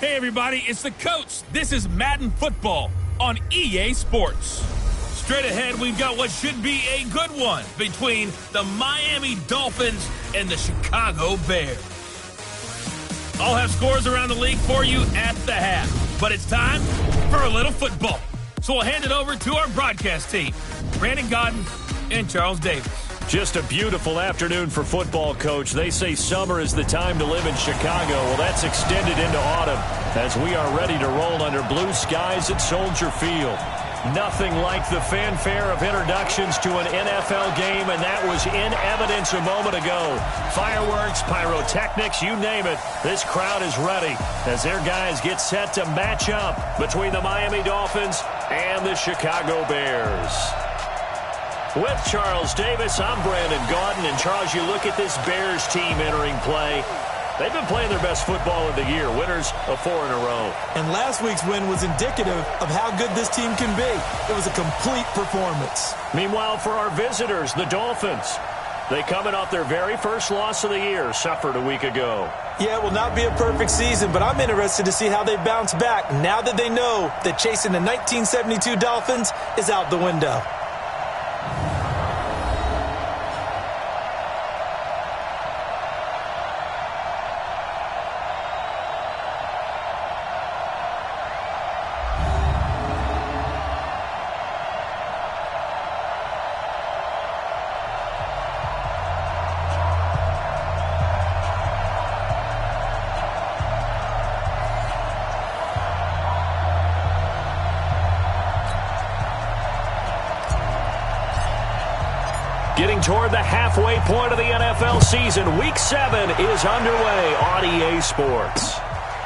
Hey everybody, it's the coach. This is Madden Football on EA Sports. Straight ahead, we've got what should be a good one between the Miami Dolphins and the Chicago Bears. I'll have scores around the league for you at the half, but it's time for a little football. So we'll hand it over to our broadcast team, Brandon Godden and Charles Davis. Just a beautiful afternoon for football, Coach. They say summer is the time to live in Chicago. Well, that's extended into autumn as we are ready to roll under blue skies at Soldier Field. Nothing like the fanfare of introductions to an NFL game, and that was in evidence a moment ago. Fireworks, pyrotechnics, you name it. This crowd is ready as their guys get set to match up between the Miami Dolphins and the Chicago Bears. With Charles Davis, I'm Brandon Gaudin. And, Charles, you look at this Bears team entering play. They've been playing their best football of the year, winners of 4 in a row. And last week's win was indicative of how good this team can be. It was a complete performance. Meanwhile, for our visitors, the Dolphins, they coming off their very first loss of the year, suffered a week ago. Yeah, it will not be a perfect season, but I'm interested to see how they bounce back now that they know that chasing the 1972 Dolphins is out the window. Getting toward the halfway point of the NFL season, Week 7 is underway on EA Sports.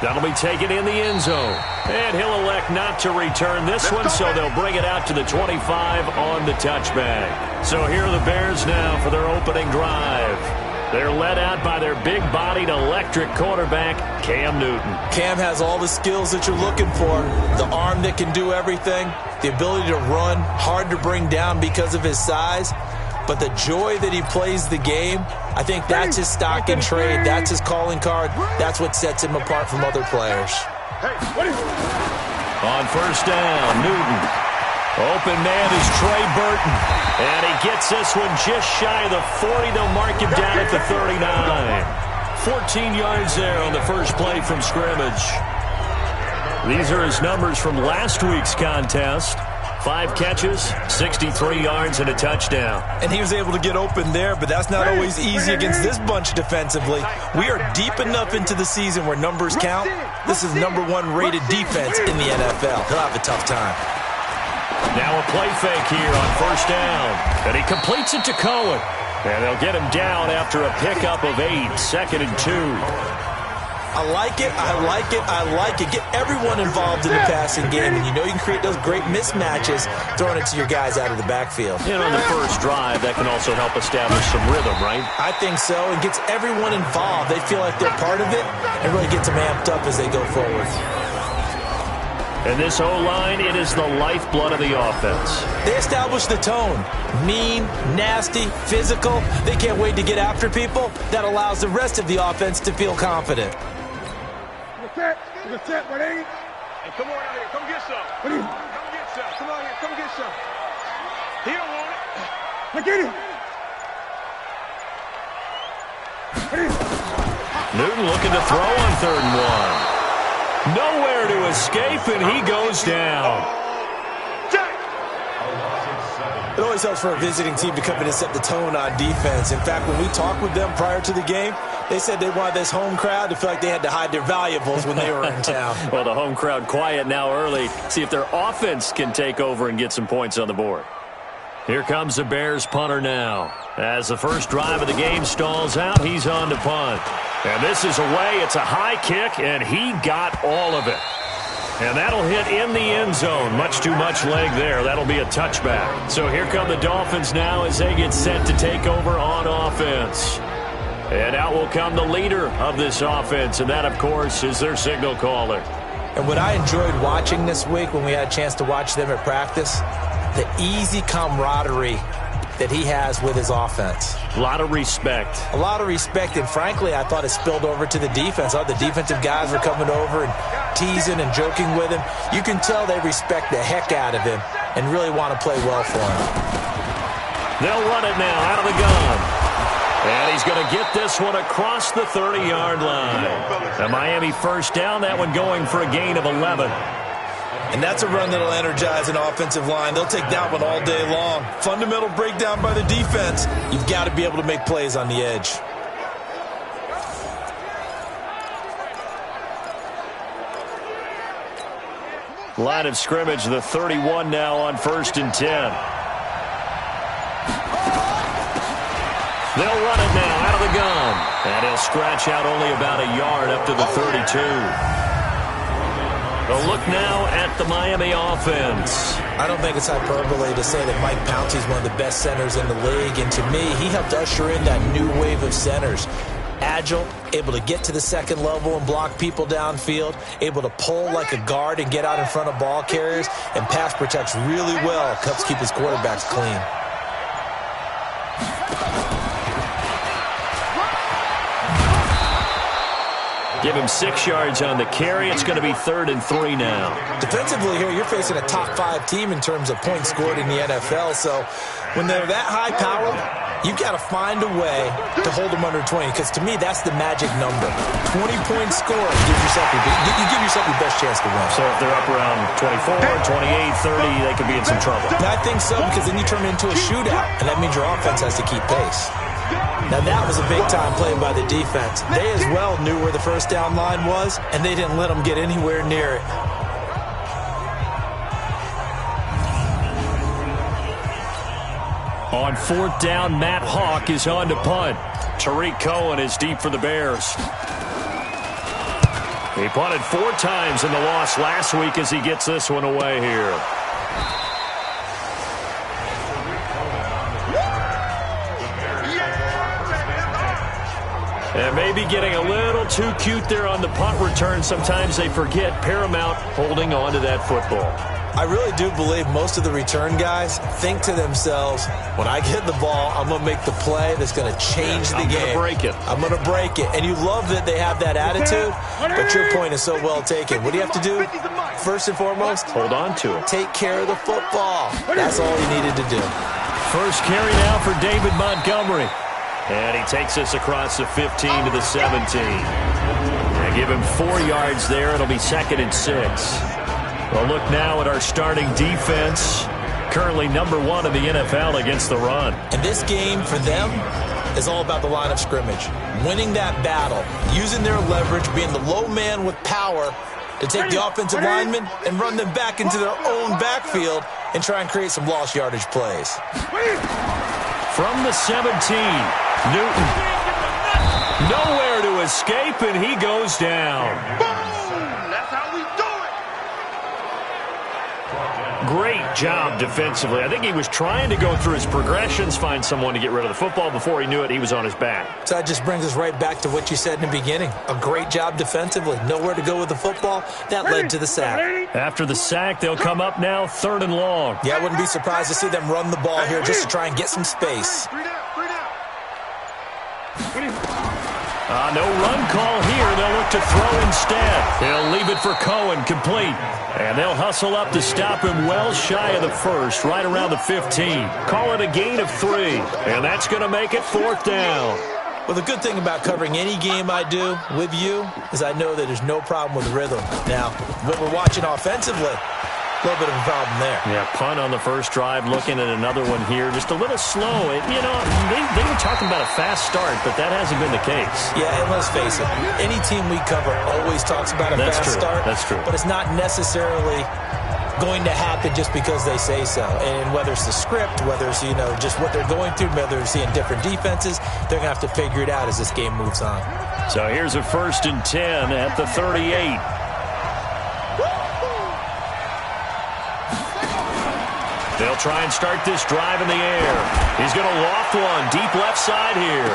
That'll be taken in the end zone. And he'll elect not to return this one, so they'll bring it out to the 25 on the touchback. So here are the Bears now for their opening drive. They're led out by their big-bodied electric quarterback, Cam Newton. Cam has all the skills that you're looking for. The arm that can do everything, the ability to run, hard to bring down because of his size. But the joy that he plays the game, I think that's his stock in trade. That's his calling card. That's what sets him apart from other players. On first down, Newton. Open man is Trey Burton. And he gets this one just shy of the 40. They'll mark him down at the 39. 14 yards there on the first play from scrimmage. These are his numbers from last week's contest. 5 catches, 63 yards, and a touchdown. And he was able to get open there, but that's not always easy against this bunch defensively. We are deep enough into the season where numbers count. This is #1 rated defense in the NFL. He'll have a tough time. Now a play fake here on first down. And he completes it to Cohen. And they'll get him down after a pickup of 8, 2nd and 2. I like it, I like it, I like it. Get everyone involved in the passing game, and you know you can create those great mismatches throwing it to your guys out of the backfield. And on the first drive, that can also help establish some rhythm, right? I think so. It gets everyone involved. They feel like they're part of it and really gets them amped up as they go forward. And this O-line, it is the lifeblood of the offense. They establish the tone. Mean, nasty, physical. They can't wait to get after people. That allows the rest of the offense to feel confident. Hey, come on out here. Come get some. Come get some. Come on here. Come get some. He don't want it. Look at him. Newton looking to throw on 3rd and 1. Nowhere to escape, and he goes down. It always helps for a visiting team to come in and set the tone on defense. In fact, when we talked with them prior to the game, they said they wanted this home crowd to feel like they had to hide their valuables when they were in town. Well, the home crowd quiet now early. See if their offense can take over and get some points on the board. Here comes the Bears punter now. As the first drive of the game stalls out, he's on to punt. And this is away. It's a high kick, and he got all of it. And that'll hit in the end zone. Much too much leg there. That'll be a touchback. So here come the Dolphins now as they get set to take over on offense. And out will come the leader of this offense, and that, of course, is their signal caller. And what I enjoyed watching this week when we had a chance to watch them at practice, the easy camaraderie that he has with his offense. A lot of respect. A lot of respect, and frankly, I thought it spilled over to the defense. All the defensive guys were coming over and teasing and joking with him. You can tell they respect the heck out of him and really want to play well for him. They'll run it now out of the gun. And he's going to get this one across the 30-yard line. The Miami first down, that one going for a gain of 11. And that's a run that'll energize an offensive line. They'll take that one all day long. Fundamental breakdown by the defense. You've got to be able to make plays on the edge. Line of scrimmage, the 31 now on 1st and 10. They'll run it now out of the gun. And he'll scratch out only about a yard up to the 32. A look now at the Miami offense. I don't think it's hyperbole to say that Mike Pouncey's one of the best centers in the league. And to me, he helped usher in that new wave of centers. Agile, able to get to the second level and block people downfield, able to pull like a guard and get out in front of ball carriers, and pass protects really well, helps keep his quarterbacks clean. Give him 6 yards on the carry. It's going to be 3rd and 3 now. Defensively here, you're facing a top 5 team in terms of points scored in the NFL. So when they're that high powered, you've got to find a way to hold them under 20. Because to me, that's the magic number. 20 points scored. You give yourself your best chance to win. So if they're up around 24, 28, 30, they could be in some trouble. I think so, because then you turn it into a shootout. And that means your offense has to keep pace. Now, that was a big-time play by the defense. They as well knew where the first down line was, and they didn't let them get anywhere near it. On 4th down, Matt Hawk is on to punt. Tariq Cohen is deep for the Bears. He punted 4 times in the loss last week as he gets this one away here. And maybe getting a little too cute there on the punt return. Sometimes they forget paramount holding on to that football. I really do believe most of the return guys think to themselves, when I get the ball, I'm going to make the play that's going to change the game. I'm going to break it. I'm going to break it. And you love that they have that attitude, but your point is so well taken. What do you have to do? First and foremost, hold on to it. Take care of the football. That's all he needed to do. First carry now for David Montgomery. And he takes us across the 15 to the 17. They give him 4 yards there. It'll be 2nd and 6. We'll look now at our starting defense. Currently number 1 in the NFL against the run. And this game for them is all about the line of scrimmage. Winning that battle, using their leverage, being the low man with power to take the offensive linemen and run them back into their own backfield and try and create some lost yardage plays. From the 17, Newton. Nowhere to escape, and he goes down. That's how we do it. Great job defensively. I think he was trying to go through his progressions, find someone to get rid of the football. Before he knew it, he was on his back. So that just brings us right back to what you said in the beginning. A great job defensively. Nowhere to go with the football. That led to the sack. After the sack, they'll come up now 3rd and long. Yeah, I wouldn't be surprised to see them run the ball here just to try and get some space. No run call here. They'll look to throw instead. They'll leave it for Cohen, complete. And they'll hustle up to stop him well shy of the first, right around the 15. Call it a gain of 3. And that's going to make it 4th down. Well, the good thing about covering any game I do with you is I know that there's no problem with rhythm. Now, what we're watching offensively, a little bit of a problem there. Yeah, punt on the first drive, looking at another one here. Just a little slow. You know, they were talking about a fast start, but that hasn't been the case. Yeah, and let's face it, any team we cover always talks about a fast start. That's true. But it's not necessarily going to happen just because they say so. And whether it's the script, whether it's, you know, just what they're going through, whether they're seeing different defenses, they're going to have to figure it out as this game moves on. So here's a 1st and 10 at the 38. They'll try and start this drive in the air. He's going to loft one deep left side here.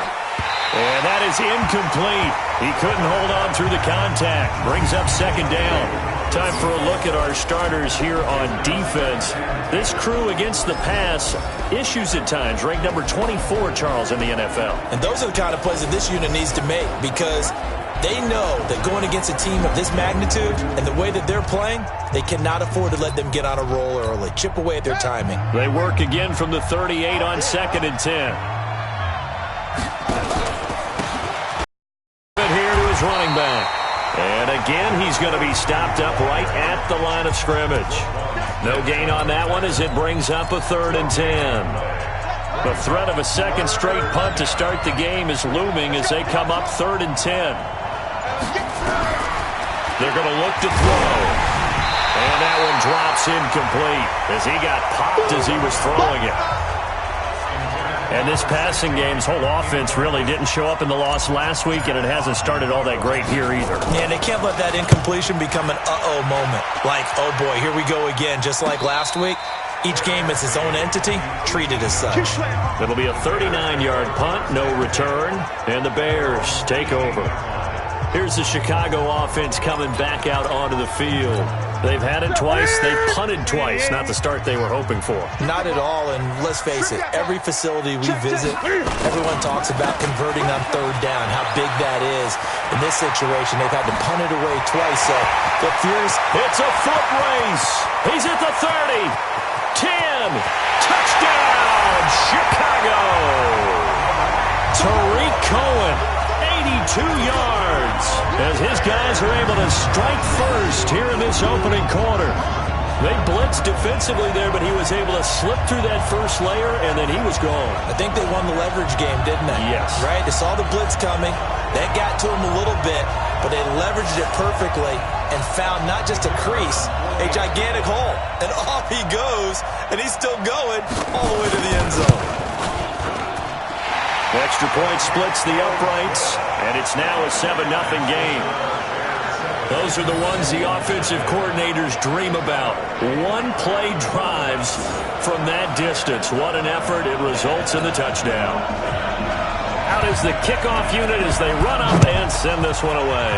And that is incomplete. He couldn't hold on through the contact. Brings up second down. Time for a look at our starters here on defense. This crew against the pass, issues at times. Ranked number 24, Charles, in the NFL. And those are the kind of plays that this unit needs to make, because they know that going against a team of this magnitude and the way that they're playing, they cannot afford to let them get on a roll early. Chip away at their timing. They work again from the 38 on 2nd and 10. Here to his running back. And again, he's going to be stopped up right at the line of scrimmage. No gain on that one as it brings up a 3rd and 10. The threat of a second straight punt to start the game is looming as they come up 3rd and 10. They're going to look to throw. And that one drops incomplete as he got popped as he was throwing it. And this passing game's whole offense really didn't show up in the loss last week, and it hasn't started all that great here either. Yeah, and they can't let that incompletion become an uh-oh moment. Like, oh boy, here we go again. Just like last week, each game is its own entity, treated as such. It'll be a 39-yard punt, no return, and the Bears take over. Here's the Chicago offense coming back out onto the field. They've had it twice. They've punted twice. Not the start they were hoping for. Not at all, and let's face it, every facility we visit, everyone talks about converting on 3rd down, how big that is. In this situation, they've had to punt it away twice, so look fierce. It's a foot race. He's at the 30. 10. Touchdown, Chicago. Tariq Cohen, 82 yards, as his guys are able to strike first here in this opening quarter. They blitzed defensively there, but he was able to slip through that first layer, and then he was gone. I think they won the leverage game, didn't they? Yes. Right? They saw the blitz coming. That got to him a little bit, but they leveraged it perfectly and found not just a crease, a gigantic hole. And off he goes, and he's still going all the way to the end zone. The extra point splits the uprights, and it's now a 7-0 game. Those are the ones the offensive coordinators dream about. One-play drives from that distance. What an effort. It results in the touchdown. Out is the kickoff unit as they run up and send this one away.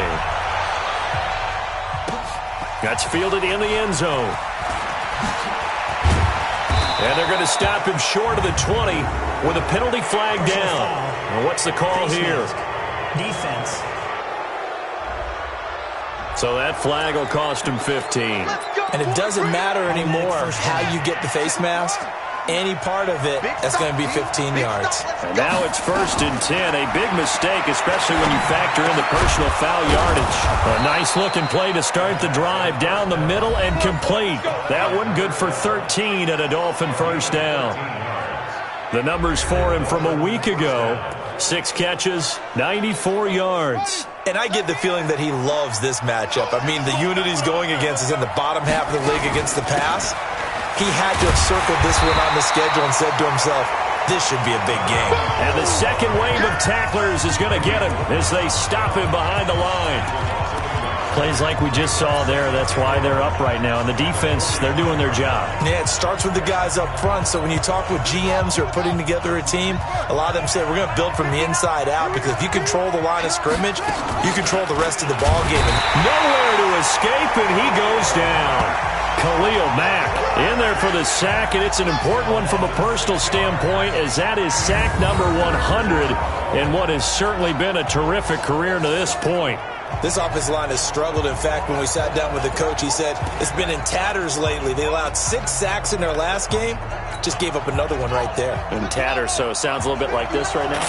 That's fielded in the end zone. And they're going to stop him short of the 20 with a penalty flag down. Well, what's the call here? Defense. So that flag will cost him 15. And it doesn't matter anymore how you get the face mask. Any part of it, that's going to be 15 yards. And now it's 1st and 10. A big mistake, especially when you factor in the personal foul yardage. A nice-looking play to start the drive down the middle and complete. That one good for 13 and a Dolphin first down. The numbers for him from a week ago: 6 catches, 94 yards. And I get the feeling that he loves this matchup. I mean, the unit he's going against is in the bottom half of the league against the pass. He had to have circled this one on the schedule and said to himself, this should be a big game. And the second wave of tacklers is going to get him as they stop him behind the line. Plays like we just saw there, that's why they're up right now. And the defense, they're doing their job. Yeah, it starts with the guys up front. So when you talk with GMs who are putting together a team, a lot of them say we're going to build from the inside out, because if you control the line of scrimmage, you control the rest of the ball game. And nowhere to escape, and he goes down. Khalil Mack in there for the sack, and it's an important one from a personal standpoint, as that is sack number 100 in what has certainly been a terrific career to this point. This offensive line has struggled. In fact, when we sat down with the coach, he said it's been in tatters lately. They allowed 6 sacks in their last game. Just gave up another one right there. In tatters, so it sounds a little bit like this right now.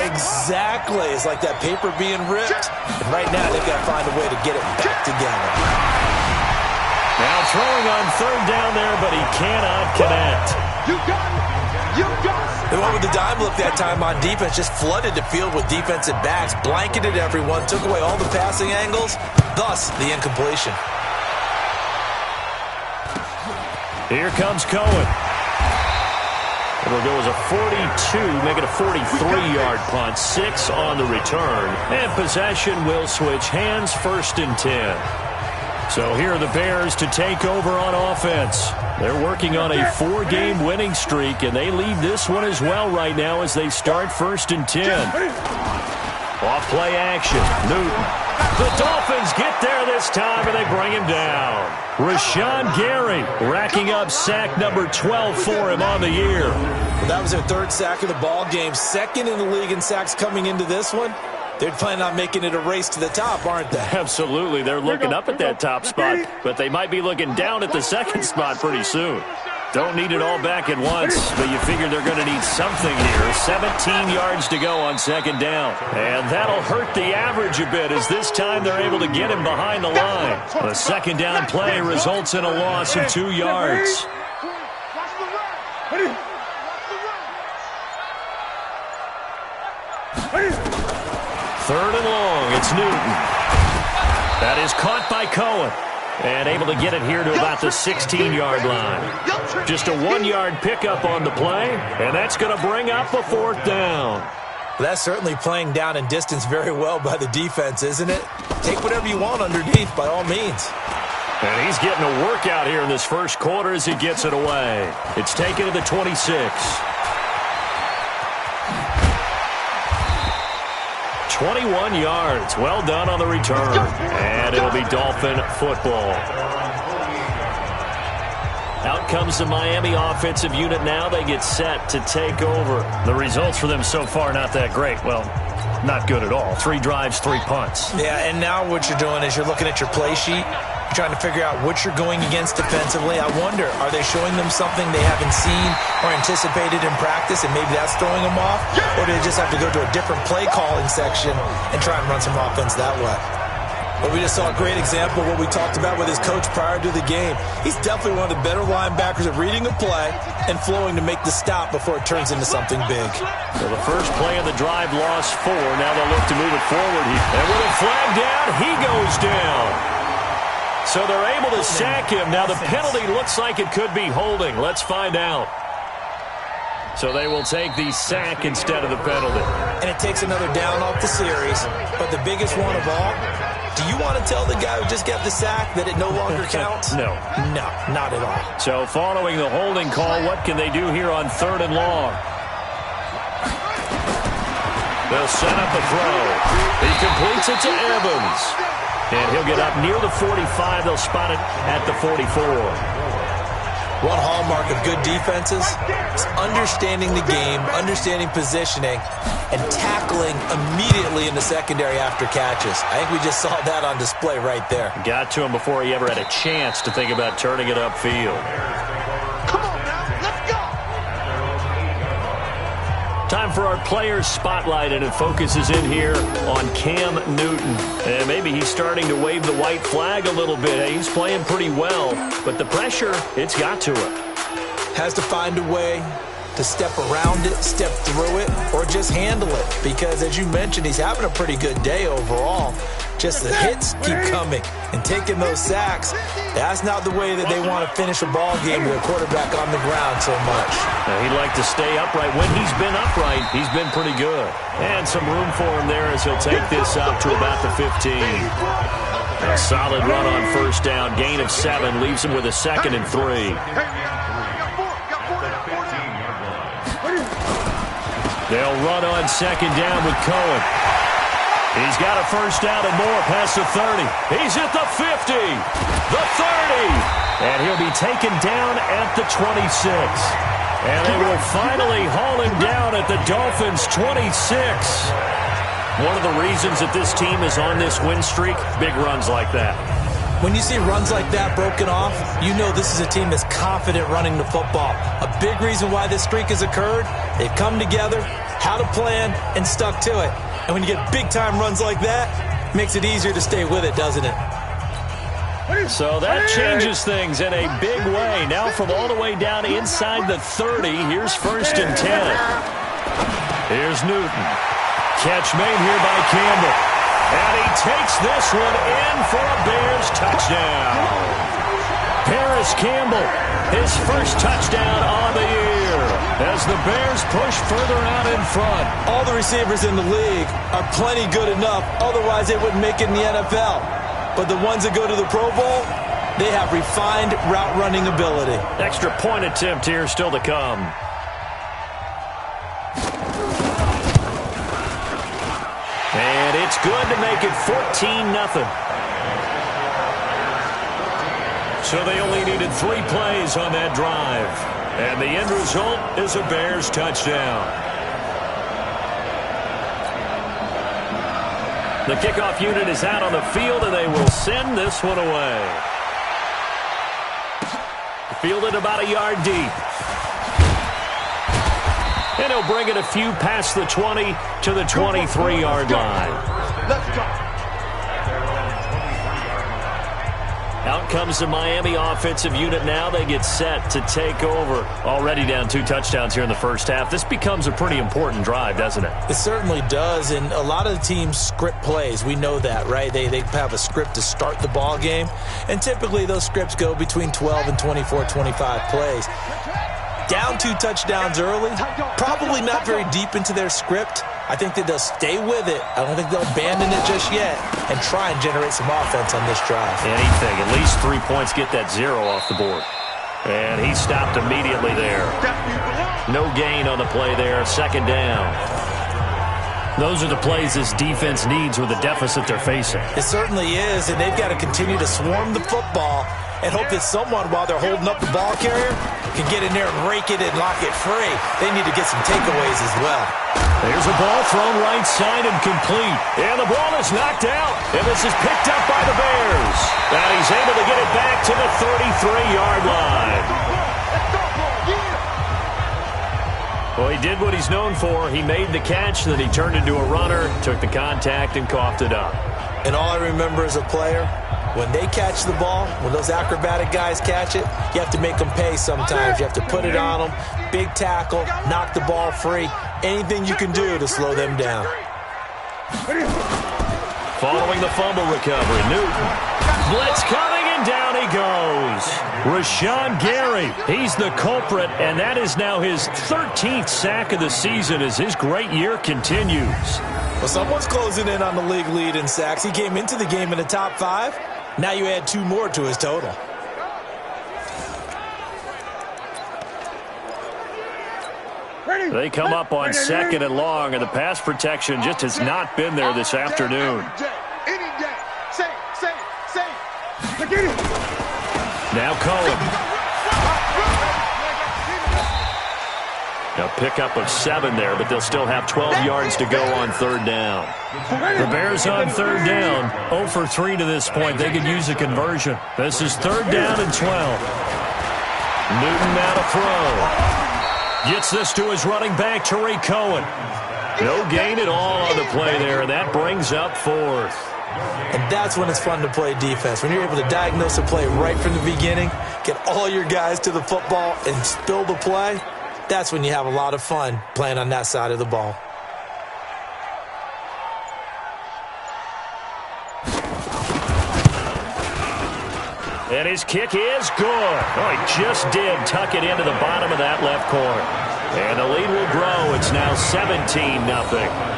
Exactly. It's like that paper being ripped. And right now, they've got to find a way to get it back together. Now throwing on 3rd down there, but he cannot connect. You got it. You got it. They went with the dime look that time on defense, just flooded the field with defensive backs, blanketed everyone, took away all the passing angles, thus the incompletion. Here comes Cohen. It'll go as a 42, make it a 43-yard punt, 6 on the return. And possession will switch hands, 1st and 10. So here are the Bears to take over on offense. They're working on a 4-game winning streak, and they lead this one as well right now as they start 1st and 10. Off play action. Newton. The Dolphins get there this time, and they bring him down. Rashawn Gary racking up sack number 12 for him on the year. Well, that was their 3rd sack of the ball game. 2nd in the league in sacks coming into this one. They're planning on making it a race to the top, aren't they? Absolutely. They're looking up at that top spot, but they might be looking down at the 2nd spot pretty soon. Don't need it all back at once, but you figure they're going to need something here. 17 yards to go on 2nd down. And that'll hurt the average a bit as this time they're able to get him behind the line. The 2nd down play results in a loss of 2 yards. 3rd and long. It's Newton. That is caught by Cohen. And able to get it here to about the 16-yard line. Just a 1-yard pickup on the play, and that's going to bring up a 4th down. Well, that's certainly playing down in distance very well by the defense, isn't it? Take whatever you want underneath, by all means. And he's getting a workout here in this 1st quarter as he gets it away. It's taken to the 26. 21 yards. Well done on the return. And it'll be Dolphin football. Out comes the Miami offensive unit now. They get set to take over. The results for them so far not that great. Well, not good at all. 3 drives, 3 punts. Yeah, and now what you're doing is you're looking at your play sheet. You're trying to figure out what you're going against defensively. I wonder, are they showing them something they haven't seen or anticipated in practice, and maybe that's throwing them off? Or do they just have to go to a different play calling section and try and run some offense that way? But we just saw a great example of what we talked about with his coach prior to the game. He's definitely one of the better linebackers at reading a play and flowing to make the stop before it turns into something big. So the first play of the drive lost 4. Now they'll look to move it forward. And with a flag down, he goes down. So they're able to sack him. Now the penalty looks like it could be holding. Let's find out. So they will take the sack instead of the penalty. And it takes another down off the series. But the biggest one of all, do you want to tell the guy who just got the sack that it no longer counts? No. No, not at all. So following the holding call, what can they do here on 3rd and long? They'll set up a throw. He completes it to Evans. And he'll get up near the 45. They'll spot it at the 44. One hallmark of good defenses is understanding the game, understanding positioning, and tackling immediately in the secondary after catches. I think we just saw that on display right there. Got to him before he ever had a chance to think about turning it upfield. Come on now, let's go! Time for our players spotlight, and it focuses in here on Cam Newton. And maybe he's starting to wave the white flag a little bit. He's playing pretty well, but the pressure, it's got to him. Has to find a way to step around it, step through it, or just handle it. Because as you mentioned, he's having a pretty good day overall. Just the hits keep coming and taking those sacks. That's not the way that they want to finish a ball game with a quarterback on the ground so much. Now, he'd like to stay upright. When he's been upright, he's been pretty good. And some room for him there as he'll take this up to about the 15. A solid run on 1st down. Gain of 7 leaves him with a 2nd and 3. They'll run on 2nd down with Cohen. He's got a 1st down and more past the 30. He's at the 50, the 30, and he'll be taken down at the 26. And they will finally haul him down at the Dolphins' 26. One of the reasons that this team is on this win streak, big runs like that. When you see runs like that broken off, you know this is a team that's confident running the football. A big reason why this streak has occurred, they've come together, had a plan, and stuck to it. And when you get big-time runs like that, it makes it easier to stay with it, doesn't it? So that changes things in a big way. Now from all the way down inside the 30, here's 1st and 10. Here's Newton. Catch made here by Campbell. And he takes this one in for a Bears touchdown. Paris Campbell, his 1st touchdown on the year, as the Bears push further out in front. All the receivers in the league are plenty good enough, otherwise they wouldn't make it in the NFL. but the ones that go to the Pro Bowl, they have refined route running ability. Extra point attempt here still to come. And it's good to make it 14-0. So they only needed 3 plays on that drive. And the end result is a Bears touchdown. The kickoff unit is out on the field, and they will send this one away. Fielded about a yard deep. And he'll bring it a few past the 20 to the 23-yard line. Let's go. Out comes the Miami offensive unit now. They get set to take over. Already down 2 touchdowns here in the first half. This becomes a pretty important drive, doesn't it? It certainly does, and a lot of the teams script plays. We know that, right? They have a script to start the ball game, and typically those scripts go between 12 and 24, 25 plays. Down 2 touchdowns early, probably not very deep into their script. I think that they'll stay with it. I don't think they'll abandon it just yet and try and generate some offense on this drive. Anything. At least 3 points, get that 0 off the board. And he stopped immediately there. No gain on the play there. Second down. Those are the plays this defense needs with the deficit they're facing. It certainly is, and they've got to continue to swarm the football and hope that someone, while they're holding up the ball carrier, can get in there and rake it and lock it free. They need to get some takeaways as well. There's a ball thrown right side and complete. And the ball is knocked out. And this is picked up by the Bears. And he's able to get it back to the 33-yard line. Well, he did what he's known for. He made the catch, then he turned into a runner, took the contact, and coughed it up. And all I remember as a player, when they catch the ball, when those acrobatic guys catch it, you have to make them pay sometimes. You have to put it on them, big tackle, knock the ball free, anything you can do to slow them down. Following the fumble recovery, Newton. Blitz coming, and down he goes. Rashawn Gary, he's the culprit, and that is now his 13th sack of the season as his great year continues. Well, someone's closing in on the league lead in sacks. He came into the game in the top 5. Now you add 2 more to his total. They come up on 2nd and long, and the pass protection just has not been there this afternoon. Now Cohen. A pickup of 7 there, but they'll still have 12 yards to go on 3rd down. The Bears on 3rd down, 0 for 3 to this point. They could use a conversion. This is 3rd down and 12. Newton now to throw. Gets this to his running back, Tariq Cohen. No gain at all on the play there, and that brings up 4th. And that's when it's fun to play defense. When you're able to diagnose a play right from the beginning, get all your guys to the football, and spill the play, that's when you have a lot of fun playing on that side of the ball. And his kick is good. Oh, he just did tuck it into the bottom of that left corner. And the lead will grow. It's now 17-0.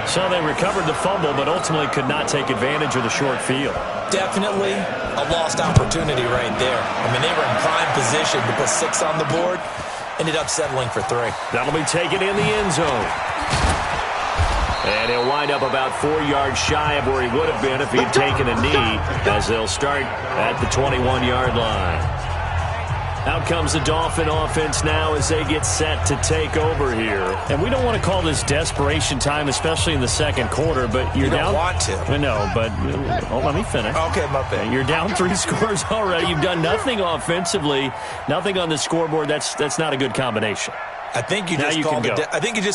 So they recovered the fumble, but ultimately could not take advantage of the short field. Definitely a lost opportunity right there. I mean, they were in prime position to put 6 on the board. Ended up settling for 3. That'll be taken in the end zone. And he'll wind up about 4 yards shy of where he would have been if he'd taken a knee, as they'll start at the 21-yard line. Out comes the Dolphin offense now as they get set to take over here. And we don't want to call this desperation time, especially in the second quarter, but you're down. You don't want to. No, but let me finish. Okay, my bad. You're down 3 scores already. You've done nothing offensively, nothing on the scoreboard. That's not a good combination. I think you just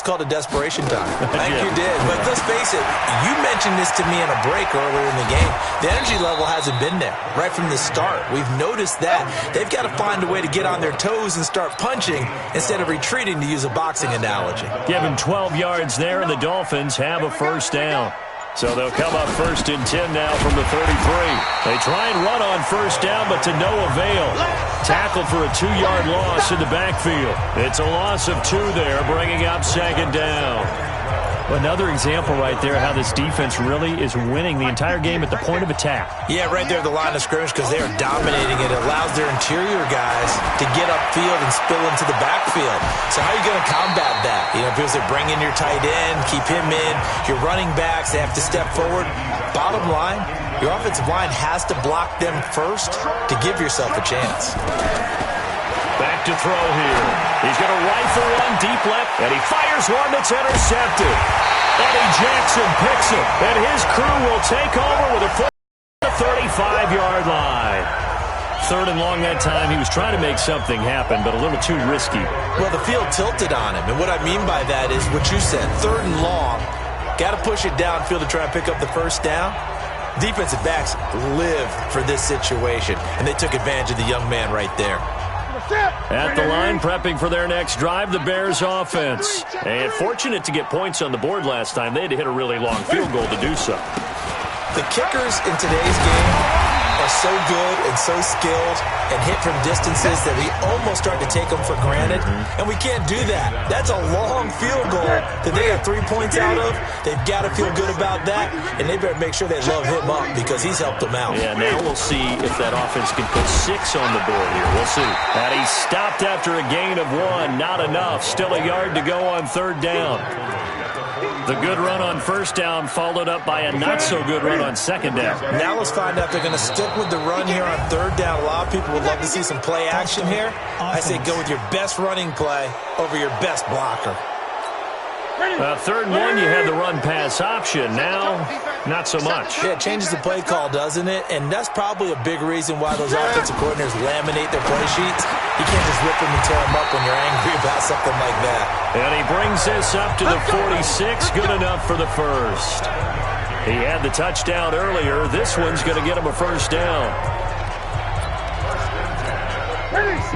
called it desperation time. I think you did. But let's face it, you mentioned this to me in a break earlier in the game. The energy level hasn't been there right from the start. We've noticed that. They've got to find a way to get on their toes and start punching instead of retreating, to use a boxing analogy. Give him 12 yards there, and the Dolphins have a first down. So they'll come up 1st and 10 now from the 33. They try and run on first down, but to no avail. Tackled for a 2-yard loss in the backfield. It's a loss of 2 there, bringing up 2nd down. Another example right there how this defense really is winning the entire game at the point of attack. Yeah, right there at the line of scrimmage because they are dominating it. It allows their interior guys to get upfield and spill into the backfield. So how are you going to combat that? You know, people say bring in your tight end, keep him in. Your running backs, they have to step forward. Bottom line, your offensive line has to block them first to give yourself a chance. Back to throw here. He's going to rifle one deep left, and he fires one that's intercepted. Eddie Jackson picks it, and his crew will take over with a foot at the 35-yard line. 3rd and long that time. He was trying to make something happen, but a little too risky. Well, the field tilted on him, and what I mean by that is what you said. 3rd and long, got to push it downfield to try and pick up the first down. Defensive backs live for this situation, and they took advantage of the young man right there. At the line, prepping for their next drive, the Bears offense. And fortunate to get points on the board last time. They had to hit a really long field goal to do so. The kickers in today's game are so good and so skilled and hit from distances that we almost start to take them for granted, and we can't do that. That's a long field goal that they got 3 points out of. They've got to feel good about that, and they better make sure they love him up because he's helped them out. Yeah, now we'll see if that offense can put 6 on the board here. We'll see. And he stopped after a gain of 1. Not enough. Still a yard to go on 3rd down. The good run on 1st down followed up by a not-so-good run on 2nd down. Now let's find out if they're going to stick with the run here on 3rd down. A lot of people would love to see some play action here. I say go with your best running play over your best blocker. 3rd and 1, you had the run-pass option. Now, not so much. Yeah, it changes the play call, doesn't it? And that's probably a big reason why those offensive coordinators laminate their play sheets. You can't just rip them and tear them up when you're angry about something like that. And he brings this up to the 46. Good enough for the first. He had the touchdown earlier. This one's going to get him a 1st down.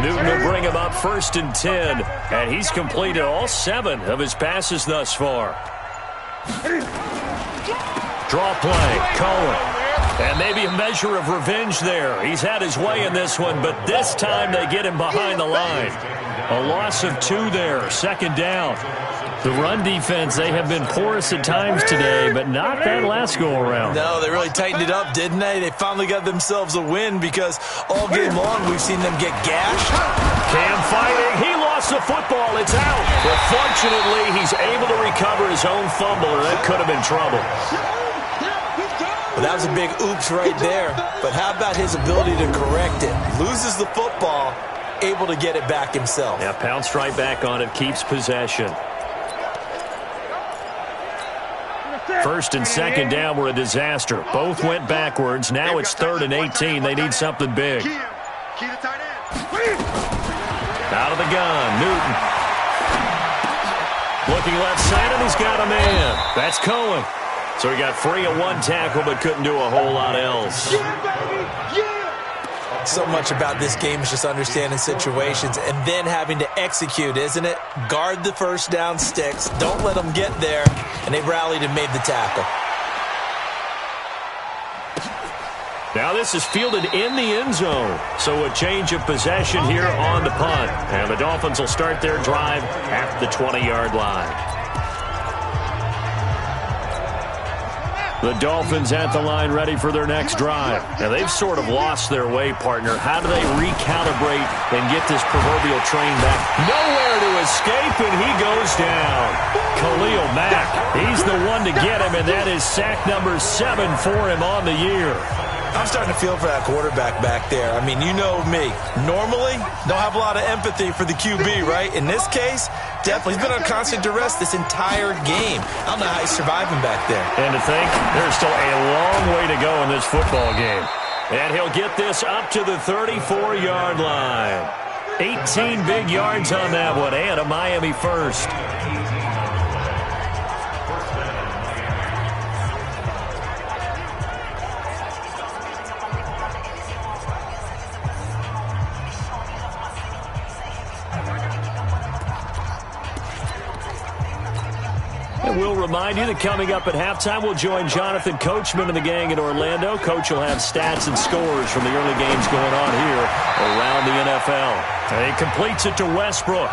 Newton will bring him up 1st and 10. And he's completed all 7 of his passes thus far. Draw play, Cohen. And maybe a measure of revenge there. He's had his way in this one, but this time they get him behind the line. A loss of 2 there, 2nd down. The run defense, they have been porous at times today, but not that last go-around. No, they really tightened it up, didn't they? They finally got themselves a win because all game long we've seen them get gashed. Cam fighting. He lost the football. It's out. But fortunately, he's able to recover his own fumble, or that could have been trouble. Well, that was a big oops right there. But how about his ability to correct it? Loses the football, able to get it back himself. Yeah, pounced right back on it, keeps possession. 1st and 2nd down were a disaster. Both went backwards. Now it's 3rd and 18. They need something big. Out of the gun, Newton. Looking left side, and he's got a man. That's Cohen. So he got free of 1 tackle, but couldn't do a whole lot else. So much about this game is just understanding situations and then having to execute, isn't it? Guard the 1st down sticks. Don't let them get there. And they rallied and made the tackle. Now this is fielded in the end zone. So a change of possession here on the punt. And the Dolphins will start their drive at the 20-yard line. The Dolphins at the line ready for their next drive. Now, they've sort of lost their way, partner. How do they recalibrate and get this proverbial train back? Nowhere to escape, and he goes down. Khalil Mack, he's the one to get him, and that is sack number 7 for him on the year. I'm starting to feel for that quarterback back there. I mean, you know me. Normally, don't have a lot of empathy for the QB, right? In this case, definitely. He's been on constant duress this entire game. I don't know how he's surviving back there. And to think, there's still a long way to go in this football game. And he'll get this up to the 34-yard line. 18 big yards on that one, and a Miami first. we'll remind you that coming up at halftime, we'll join Jonathan Coachman and the gang in Orlando. Coach will have stats and scores from the early games going on here around the NFL. And he completes it to Westbrook.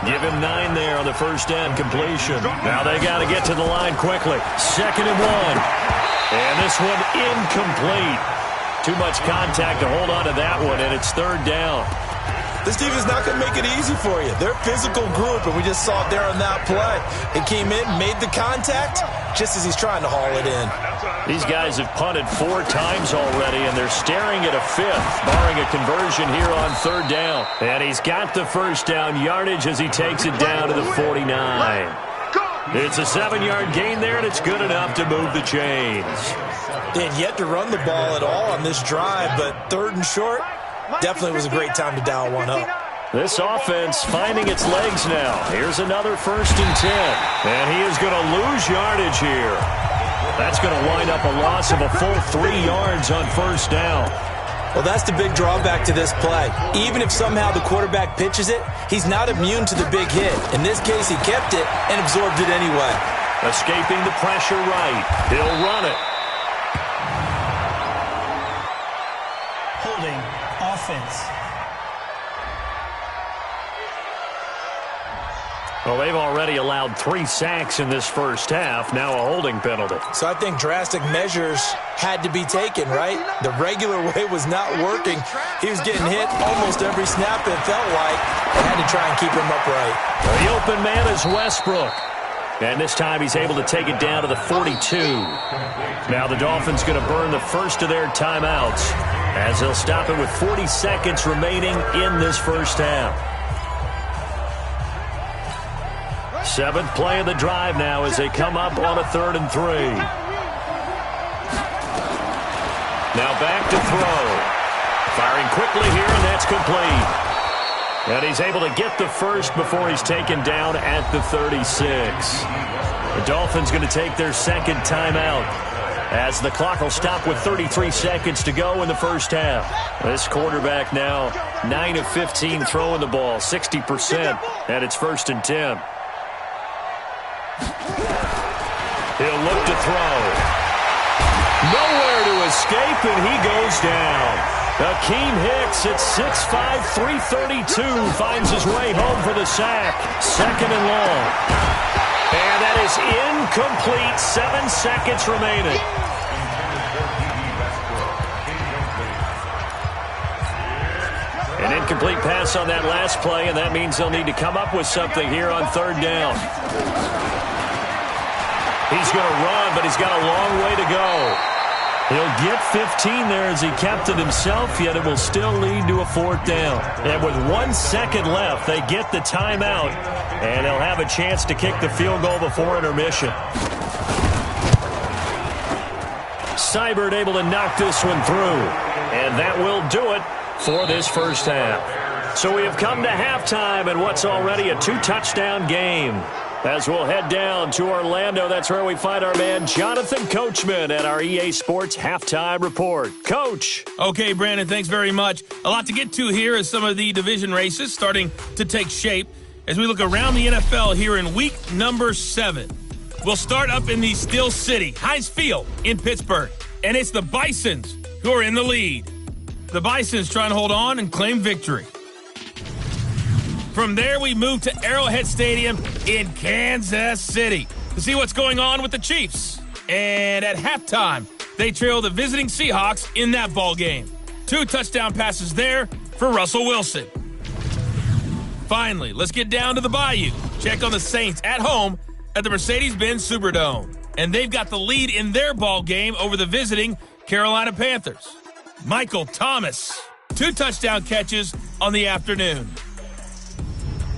Give him 9 there on the first down completion. Now they got to get to the line quickly. 2nd and 1. And this one incomplete. Too much contact to hold on to that one, and it's 3rd down. This defense is not going to make it easy for you. They're a physical group, and we just saw it there on that play. It came in, made the contact, just as he's trying to haul it in. These guys have punted 4 times already, and they're staring at a 5th, barring a conversion here on 3rd down. And he's got the first down yardage as he takes it down to the 49. It's a 7-yard gain there, and it's good enough to move the chains. They had yet to run the ball at all on this drive, but 3rd and short, definitely was a great time to dial one up. This offense finding its legs now. Here's another 1st and 10. And he is going to lose yardage here. That's going to wind up a loss of a full 3 yards on 1st down. Well, that's the big drawback to this play. Even if somehow the quarterback pitches it, he's not immune to the big hit. In this case, he kept it and absorbed it anyway. Escaping the pressure right. He'll run it. Holding offense. Well, they've already allowed 3 sacks in this first half. Now a holding penalty. So I think drastic measures had to be taken, right? The regular way was not working. He was getting hit almost every snap, it felt like. They had to try and keep him upright. The open man is Westbrook. And this time he's able to take it down to the 42. Now the Dolphins going to burn the first of their timeouts as they'll stop it with 40 seconds remaining in this first half. 7th play of the drive now as they come up on a 3rd and 3. Now back to throw. Firing quickly here, and that's complete. And he's able to get the first before he's taken down at the 36. The Dolphins going to take their 2nd timeout as the clock will stop with 33 seconds to go in the first half. This quarterback now 9 of 15 throwing the ball, 60%, and it's 1st and 10. He'll look to throw. Nowhere to escape, and he goes down. Akeem Hicks at 6'5", 332 finds his way home for the sack. 2nd and long. And that is incomplete. 7 seconds remaining. An incomplete pass on that last play, and that means they'll need to come up with something here on 3rd down. He's going to run, but he's got a long way to go. He'll get 15 there as he kept it himself, yet it will still lead to a 4th down. And with 1 second left, they get the timeout, and they'll have a chance to kick the field goal before intermission. Seibert able to knock this one through, and that will do it for this first half. So we have come to halftime in what's already a 2-touchdown game. As we'll head down to Orlando, that's where we find our man Jonathan Coachman at our EA Sports Halftime Report. Coach. Okay, Brandon, thanks very much. A lot to get to here as some of the division races starting to take shape as we look around the NFL here in week number 7. We'll start up in the Steel City, Heinz Field in Pittsburgh, and it's the Bisons who are in the lead. The Bisons trying to hold on and claim victory. From there, we move to Arrowhead Stadium in Kansas City to see what's going on with the Chiefs. And at halftime, they trail the visiting Seahawks in that ball game. 2 touchdown passes there for Russell Wilson. Finally, let's get down to the Bayou. Check on the Saints at home at the Mercedes-Benz Superdome. And they've got the lead in their ball game over the visiting Carolina Panthers. Michael Thomas, 2 touchdown catches on the afternoon.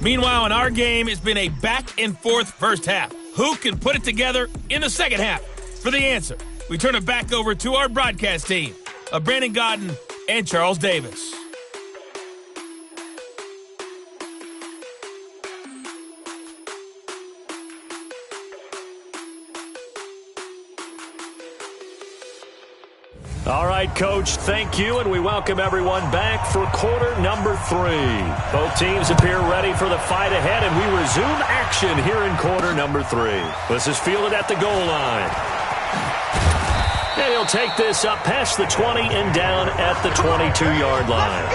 Meanwhile, in our game, it's been a back-and-forth first half. Who can put it together in the second half? For the answer, we turn it back over to our broadcast team of Brandon Godden and Charles Davis. All right, Coach, thank you, and we welcome everyone back for quarter number 3. Both teams appear ready for the fight ahead, and we resume action here in quarter number 3. This is fielded at the goal line. And he'll take this up past the 20 and down at the 22-yard line.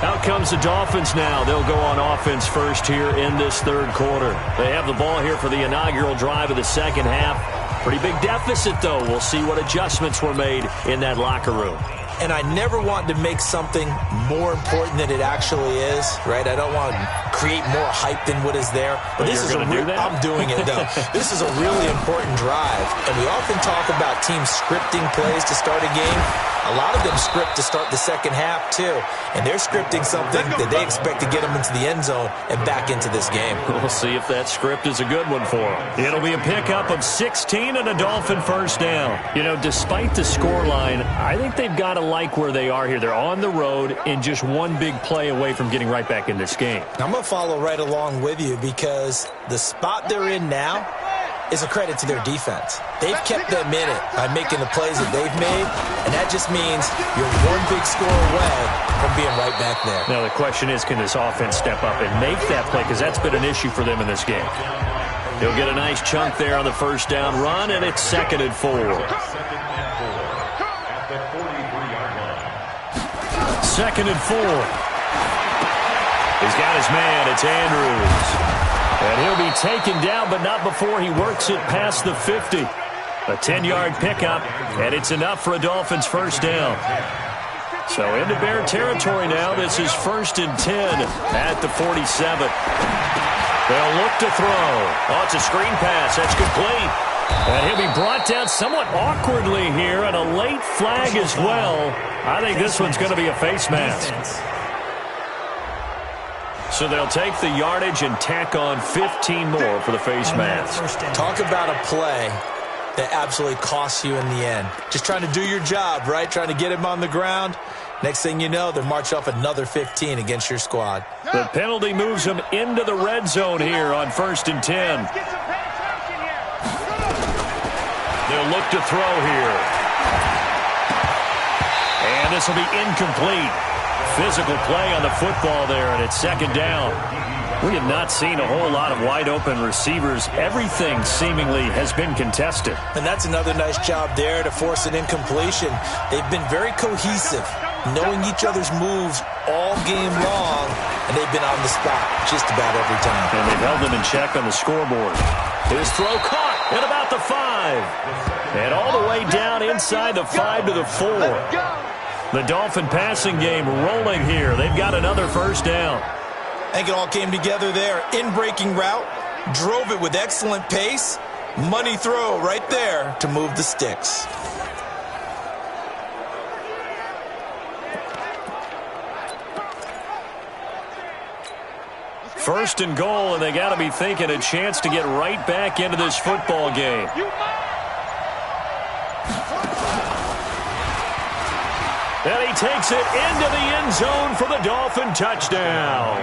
Out comes the Dolphins now. They'll go on offense first here in this third quarter. They have the ball here for the inaugural drive of the second half. Pretty big deficit, though. We'll see what adjustments were made in that locker room. And I never want to make something more important than it actually is, right? I don't want to create more hype than what is there. But this is I'm doing it, though. This is a really important drive. And we often talk about teams scripting plays to start a game. A lot of them script to start the second half, too. And they're scripting something that they expect to get them into the end zone and back into this game. We'll see if that script is a good one for them. It'll be a pickup of 16 and a Dolphin first down. You know, despite the scoreline, I think they've got to like where they are here. They're on the road and just one big play away from getting right back in this game. I'm going to follow right along with you because the spot they're in now is a credit to their defense. They've kept them in it by making the plays that they've made, and that just means you're one big score away from being right back there. Now the question is, can this offense step up and make that play? Because that's been an issue for them in this game. He'll get a nice chunk there on the first down run, and it's 2nd and 4. 2nd and 4. He's got his man. It's Andrews. And he'll be taken down, but not before he works it past the 50. A 10-yard pickup, and it's enough for a Dolphins first down. So into Bear territory now. This is 1st and 10 at the 47. They'll look to throw. Oh, it's a screen pass. That's complete. And he'll be brought down somewhat awkwardly here, and a late flag as well. I think this one's going to be a face mask. So they'll take the yardage and tack on 15 more for the face mask. Talk about a play that absolutely costs you in the end. Just trying to do your job, right? Trying to get him on the ground. Next thing you know, they're marching off another 15 against your squad. The penalty moves them into the red zone here on 1st and 10. They'll look to throw here. And this will be incomplete. Physical play on the football there, and it's 2nd down. We have not seen a whole lot of wide-open receivers. Everything seemingly has been contested. And that's another nice job there to force an incompletion. They've been very cohesive, knowing each other's moves all game long, and they've been on the spot just about every time. And they've held them in check on the scoreboard. His throw caught at about the 5. And all the way down inside the 5 to the 4. The Dolphin passing game rolling here. They've got another first down. I think it all came together there. In-breaking route, drove it with excellent pace. Money throw right there to move the sticks. First and goal, and they got to be thinking a chance to get right back into this football game. And he takes it into the end zone for the Dolphin touchdown.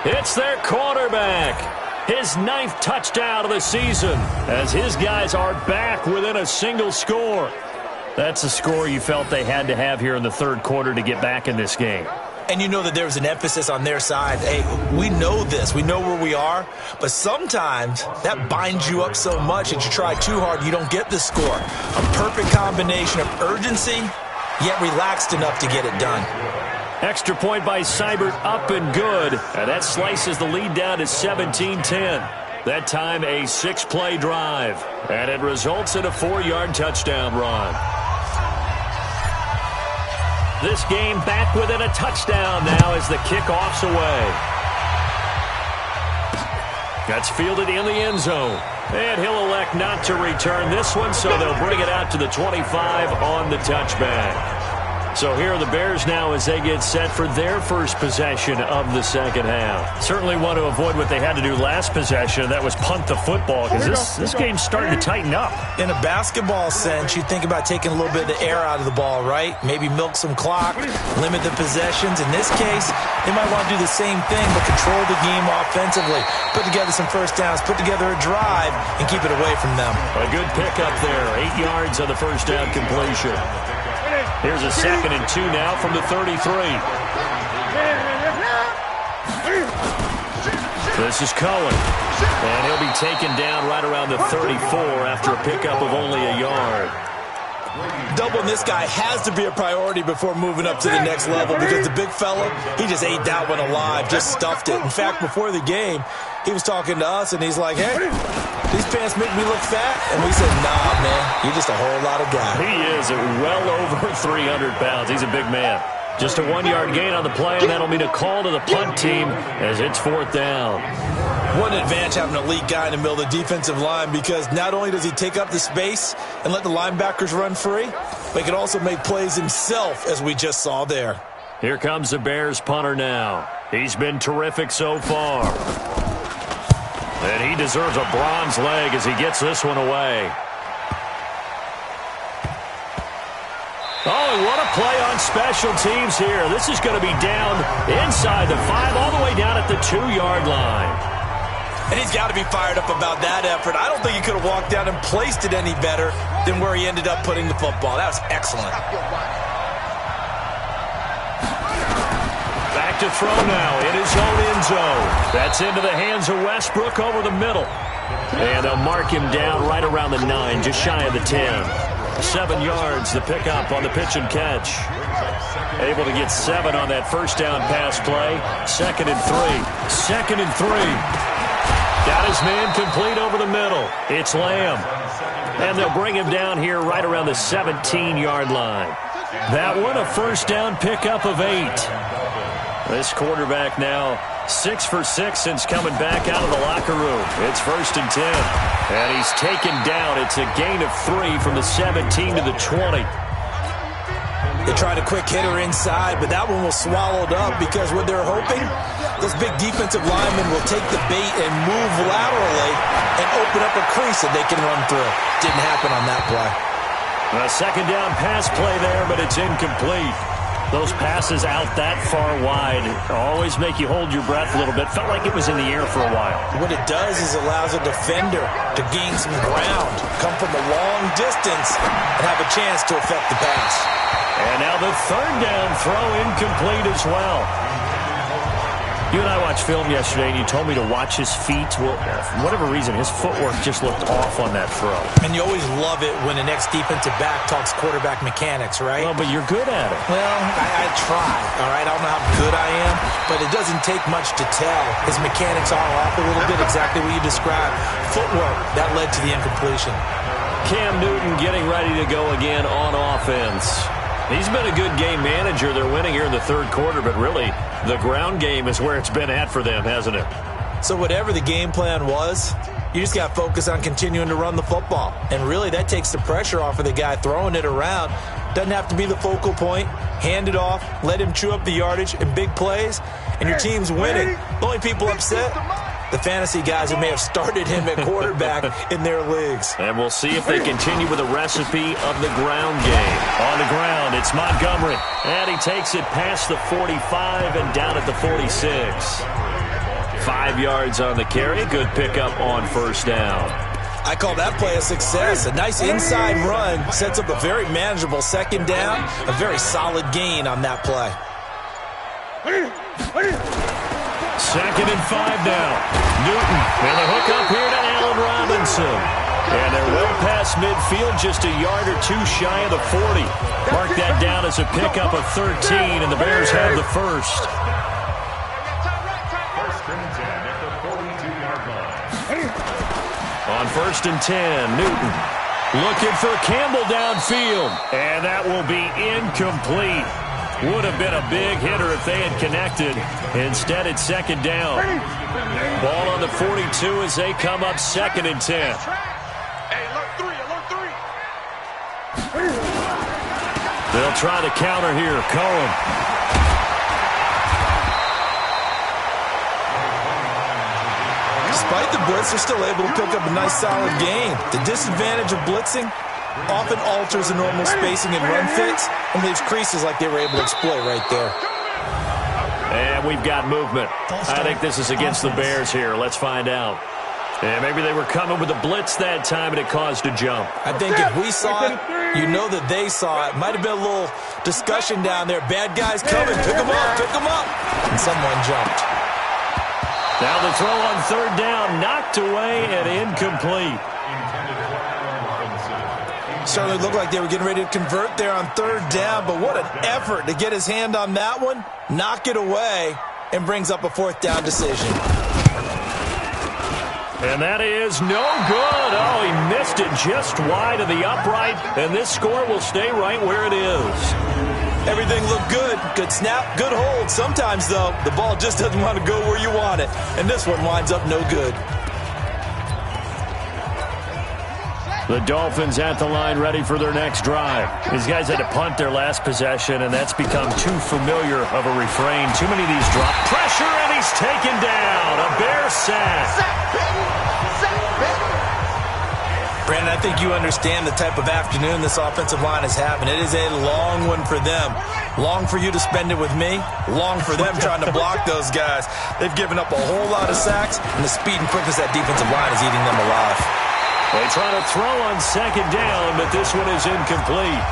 It's their quarterback. His 9th touchdown of the season as his guys are back within a single score. That's a score you felt they had to have here in the third quarter to get back in this game. And you know that there was an emphasis on their side. Hey, we know this. We know where we are. But sometimes that binds you up so much that you try too hard, you don't get the score. A perfect combination of urgency, yet relaxed enough to get it done. Extra point by Seibert, up and good. And that slices the lead down to 17-10. That time a 6-play drive. And it results in a 4-yard touchdown run. This game back within a touchdown now as the kickoff's away. That's fielded in the end zone. And he'll elect not to return this one, so they'll bring it out to the 25 on the touchback. So here are the Bears now as they get set for their first possession of the second half. Certainly want to avoid what they had to do last possession. That was punt the football, because this game's starting to tighten up. In a basketball sense, you think about taking a little bit of the air out of the ball, right? Maybe milk some clock, limit the possessions. In this case, they might want to do the same thing, but control the game offensively. Put together some first downs, put together a drive, and keep it away from them. A good pickup there. 8 yards on the first down completion. Here's a 2nd and 2 now from the 33. This is Cohen. And he'll be taken down right around the 34 after a pickup of only a yard. Doubling this guy has to be a priority before moving up to the next level, because the big fella, he just ate that one alive, just stuffed it. In fact, before the game, he was talking to us, and he's like, hey, these pants make me look fat? And we said, nah, man, you're just a whole lot of guy. He is well over 300 pounds. He's a big man. Just a 1-yard gain on the play, and that'll mean a call to the punt team as it's 4th down. What an advantage having an elite guy in the middle of the defensive line, because not only does he take up the space and let the linebackers run free, but he can also make plays himself, as we just saw there. Here comes the Bears punter now. He's been terrific so far. And he deserves a bronze leg as he gets this one away. Oh, and what a play on special teams here. This is going to be down inside the 5, all the way down at the 2-yard line. And he's got to be fired up about that effort. I don't think he could have walked down and placed it any better than where he ended up putting the football. That was excellent. Back to throw now in his own end zone. That's into the hands of Westbrook over the middle. And they'll mark him down right around the 9, just shy of the 10. 7 yards, the pickup on the pitch and catch. Able to get 7 on that first down pass play. 2nd and 3. 2nd and 3. Got his man complete over the middle. It's Lamb. And they'll bring him down here right around the 17-yard line. That one a first down pickup of 8. This quarterback now 6 for 6 since coming back out of the locker room. It's 1st and 10. And he's taken down. It's a gain of 3 from the 17 to the 20. They tried a quick hitter inside, but that one was swallowed up, because what they're hoping, those big defensive linemen will take the bait and move laterally and open up a crease that they can run through. Didn't happen on that play. A 2nd down pass play there, but it's incomplete. Those passes out that far wide always make you hold your breath a little bit. Felt like it was in the air for a while. What it does is allows a defender to gain some ground, come from a long distance, and have a chance to affect the pass. And now the 3rd down throw incomplete as well. You and I watched film yesterday, and you told me to watch his feet. Well, for whatever reason, his footwork just looked off on that throw. And you always love it when the next defensive back talks quarterback mechanics, right? Well, but you're good at it. Well, I try, all right? I don't know how good I am, but it doesn't take much to tell. His mechanics are off a little bit, exactly what you described. Footwork, that led to the incompletion. Cam Newton getting ready to go again on offense. He's been a good game manager. They're winning here in the 3rd quarter, but really the ground game is where it's been at for them, hasn't it? So whatever the game plan was, you just got to focus on continuing to run the football. And really that takes the pressure off of the guy throwing it around. Doesn't have to be the focal point. Hand it off, let him chew up the yardage in big plays, and your team's winning. The only people upset, the fantasy guys who may have started him at quarterback in their leagues. And we'll see if they continue with a recipe of the ground game. On the ground, it's Montgomery. And he takes it past the 45 and down at the 46. 5 yards on the carry. Good pickup on first down. I call that play a success. A nice inside run sets up a very manageable 2nd down. A very solid gain on that play. 2nd and 5 now. Newton and the hook up here to Allen Robinson. And they're well past midfield, just a yard or 2 shy of the 40. Mark that down as a pickup of 13, and the Bears have the first. On 1st and 10, Newton looking for Campbell downfield. And that will be incomplete. Would have been a big hitter if they had connected. Instead, it's 2nd down. Ball on the 42 as they come up 2nd and 10. They'll try the counter here. Cohen. Despite the blitz, they're still able to pick up a nice, solid gain. The disadvantage of blitzing often alters the normal spacing and run fits and leaves creases like they were able to exploit right there. And we've got movement. I think this is against the Bears here. Let's find out. And maybe they were coming with a blitz that time, and it caused a jump. I think if we saw it, you know that they saw it. Might have been a little discussion down there. Bad guys coming. Pick them up. Pick them up. And someone jumped. Now the throw on third down, knocked away and incomplete. Certainly looked like they were getting ready to convert there on third down, but what an effort to get his hand on that one, knock it away, and brings up a fourth down decision. And that is no good. Oh, he missed it just wide of the upright, and this score will stay right where it is. Everything looked good. Good snap, good hold. Sometimes, though, the ball just doesn't want to go where you want it, and this one winds up no good. The Dolphins at the line ready for their next drive. These guys had to punt their last possession, and that's become too familiar of a refrain. Too many of these drop. Pressure, and he's taken down. A Bear sack. Brandon, I think you understand the type of afternoon this offensive line is having. It is a long one for them. Long for you to spend it with me. Long for them trying to block those guys. They've given up a whole lot of sacks, and the speed and quickness of that defensive line is eating them alive. They try to throw on second down, but this one is incomplete.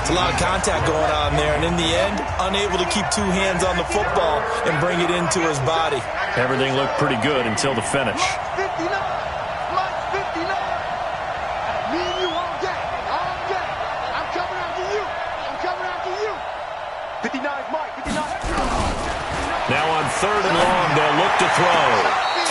It's a lot of contact going on there, and in the end, unable to keep two hands on the football and bring it into his body. Everything looked pretty good until the finish. 59. Mike 59. Me and you all day. All day. I'm coming after you. I'm coming after you. 59 is Mike. 59. Now on third and long, they'll look to throw.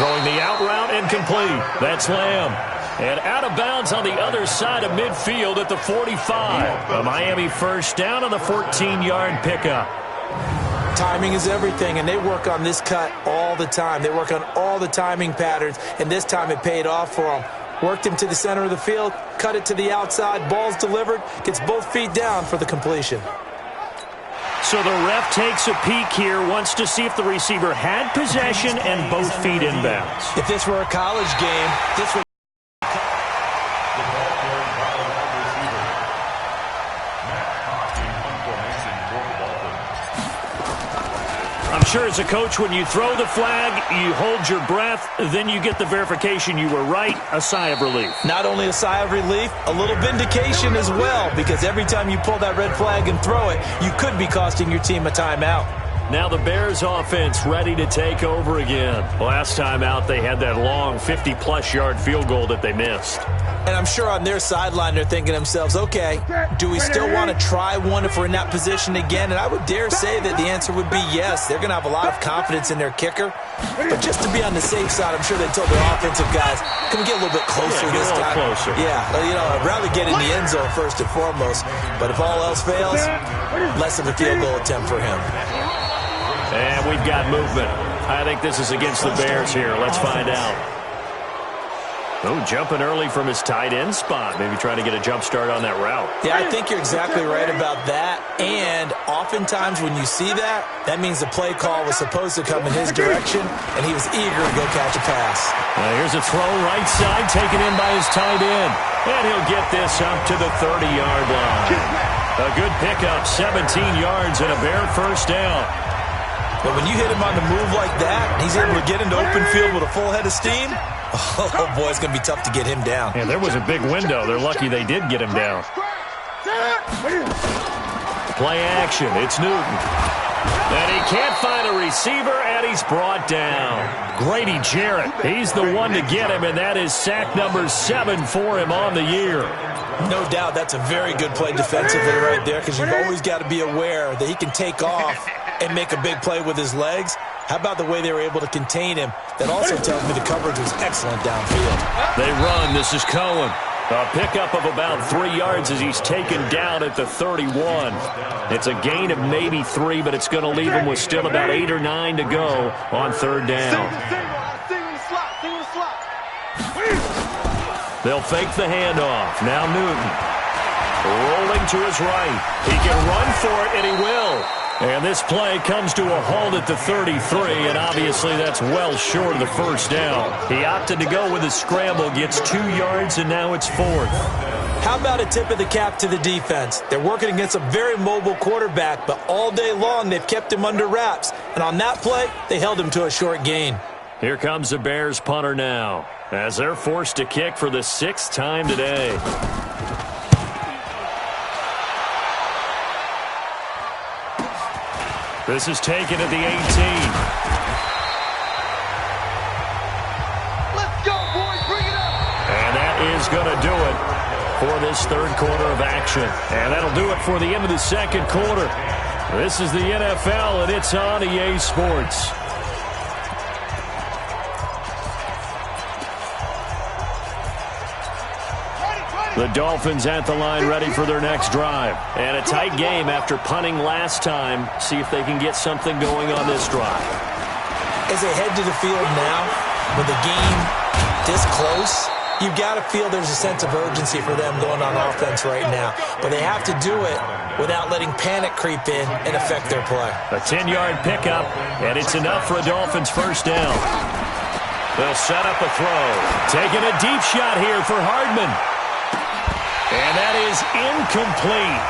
Throwing the out route, incomplete. That's Lamb. And out of bounds on the other side of midfield at the 45. A Miami first down on the 14-yard pickup. Timing is everything, and they work on this cut all the time. They work on all the timing patterns, and this time it paid off for them. Worked him to the center of the field, cut it to the outside, ball's delivered, gets both feet down for the completion. So the ref takes a peek here, wants to see if the receiver had possession and both feet inbounds. If this were a college game, this would... I'm sure as a coach, when you throw the flag, you hold your breath, then you get the verification you were right, a sigh of relief. Not only a sigh of relief, a little vindication as well, because every time you pull that red flag and throw it, you could be costing your team a timeout. Now the Bears offense ready to take over again. Last time out, they had that long 50-plus yard field goal that they missed. And I'm sure on their sideline they're thinking to themselves, okay, do we still want to try one if we're in that position again? And I would dare say that the answer would be yes. They're going to have a lot of confidence in their kicker. But just to be on the safe side, I'm sure they told their offensive guys, can we get a little bit closer this time? Closer. Yeah, I'd rather get in the end zone first and foremost. But if all else fails, less of a field goal attempt for him. And we've got movement. I think this is against the Bears here. Let's find out. Oh, jumping early from his tight end spot. Maybe trying to get a jump start on that route. Yeah, I think you're exactly right about that. And oftentimes when you see that, that means the play call was supposed to come in his direction, and he was eager to go catch a pass. Here's a throw right side, taken in by his tight end. And he'll get this up to the 30-yard line. A good pickup, 17 yards and a Bear first down. But when you hit him on the move like that, he's able to get into open field with a full head of steam, oh boy, it's going to be tough to get him down. Yeah, there was a big window. They're lucky they did get him down. Play action. It's Newton. And he can't find a receiver, and he's brought down. Grady Jarrett, he's the one to get him, and that is sack number 7 for him on the year. No doubt that's a very good play defensively right there, because you've always got to be aware that he can take off and make a big play with his legs. How about the way they were able to contain him? That also tells me the coverage was excellent downfield. They run. This is Cohen. A pickup of about 3 yards as he's taken down at the 31. It's a gain of maybe 3, but it's going to leave him with still about 8 or 9 to go on third down. They'll fake the handoff. Now Newton. Rolling to his right. He can run for it, and he will. And this play comes to a halt at the 33, and obviously that's well short of the first down. He opted to go with a scramble, gets 2 yards, and now it's 4th. How about a tip of the cap to the defense? They're working against a very mobile quarterback, but all day long they've kept him under wraps. And on that play, they held him to a short gain. Here comes the Bears punter now, as they're forced to kick for the 6th time today. This is taken at the 18. Let's go, boys. Bring it up. And that is going to do it for this third quarter of action. And that'll do it for the end of the second quarter. This is the NFL, and it's on EA Sports. The Dolphins at the line, ready for their next drive. And a tight game after punting last time. See if they can get something going on this drive. As they head to the field now, with the game this close, you've got to feel there's a sense of urgency for them going on offense right now. But they have to do it without letting panic creep in and affect their play. A 10-yard pickup, and it's enough for a Dolphins first down. They'll set up a throw. Taking a deep shot here for Hardman. And that is incomplete.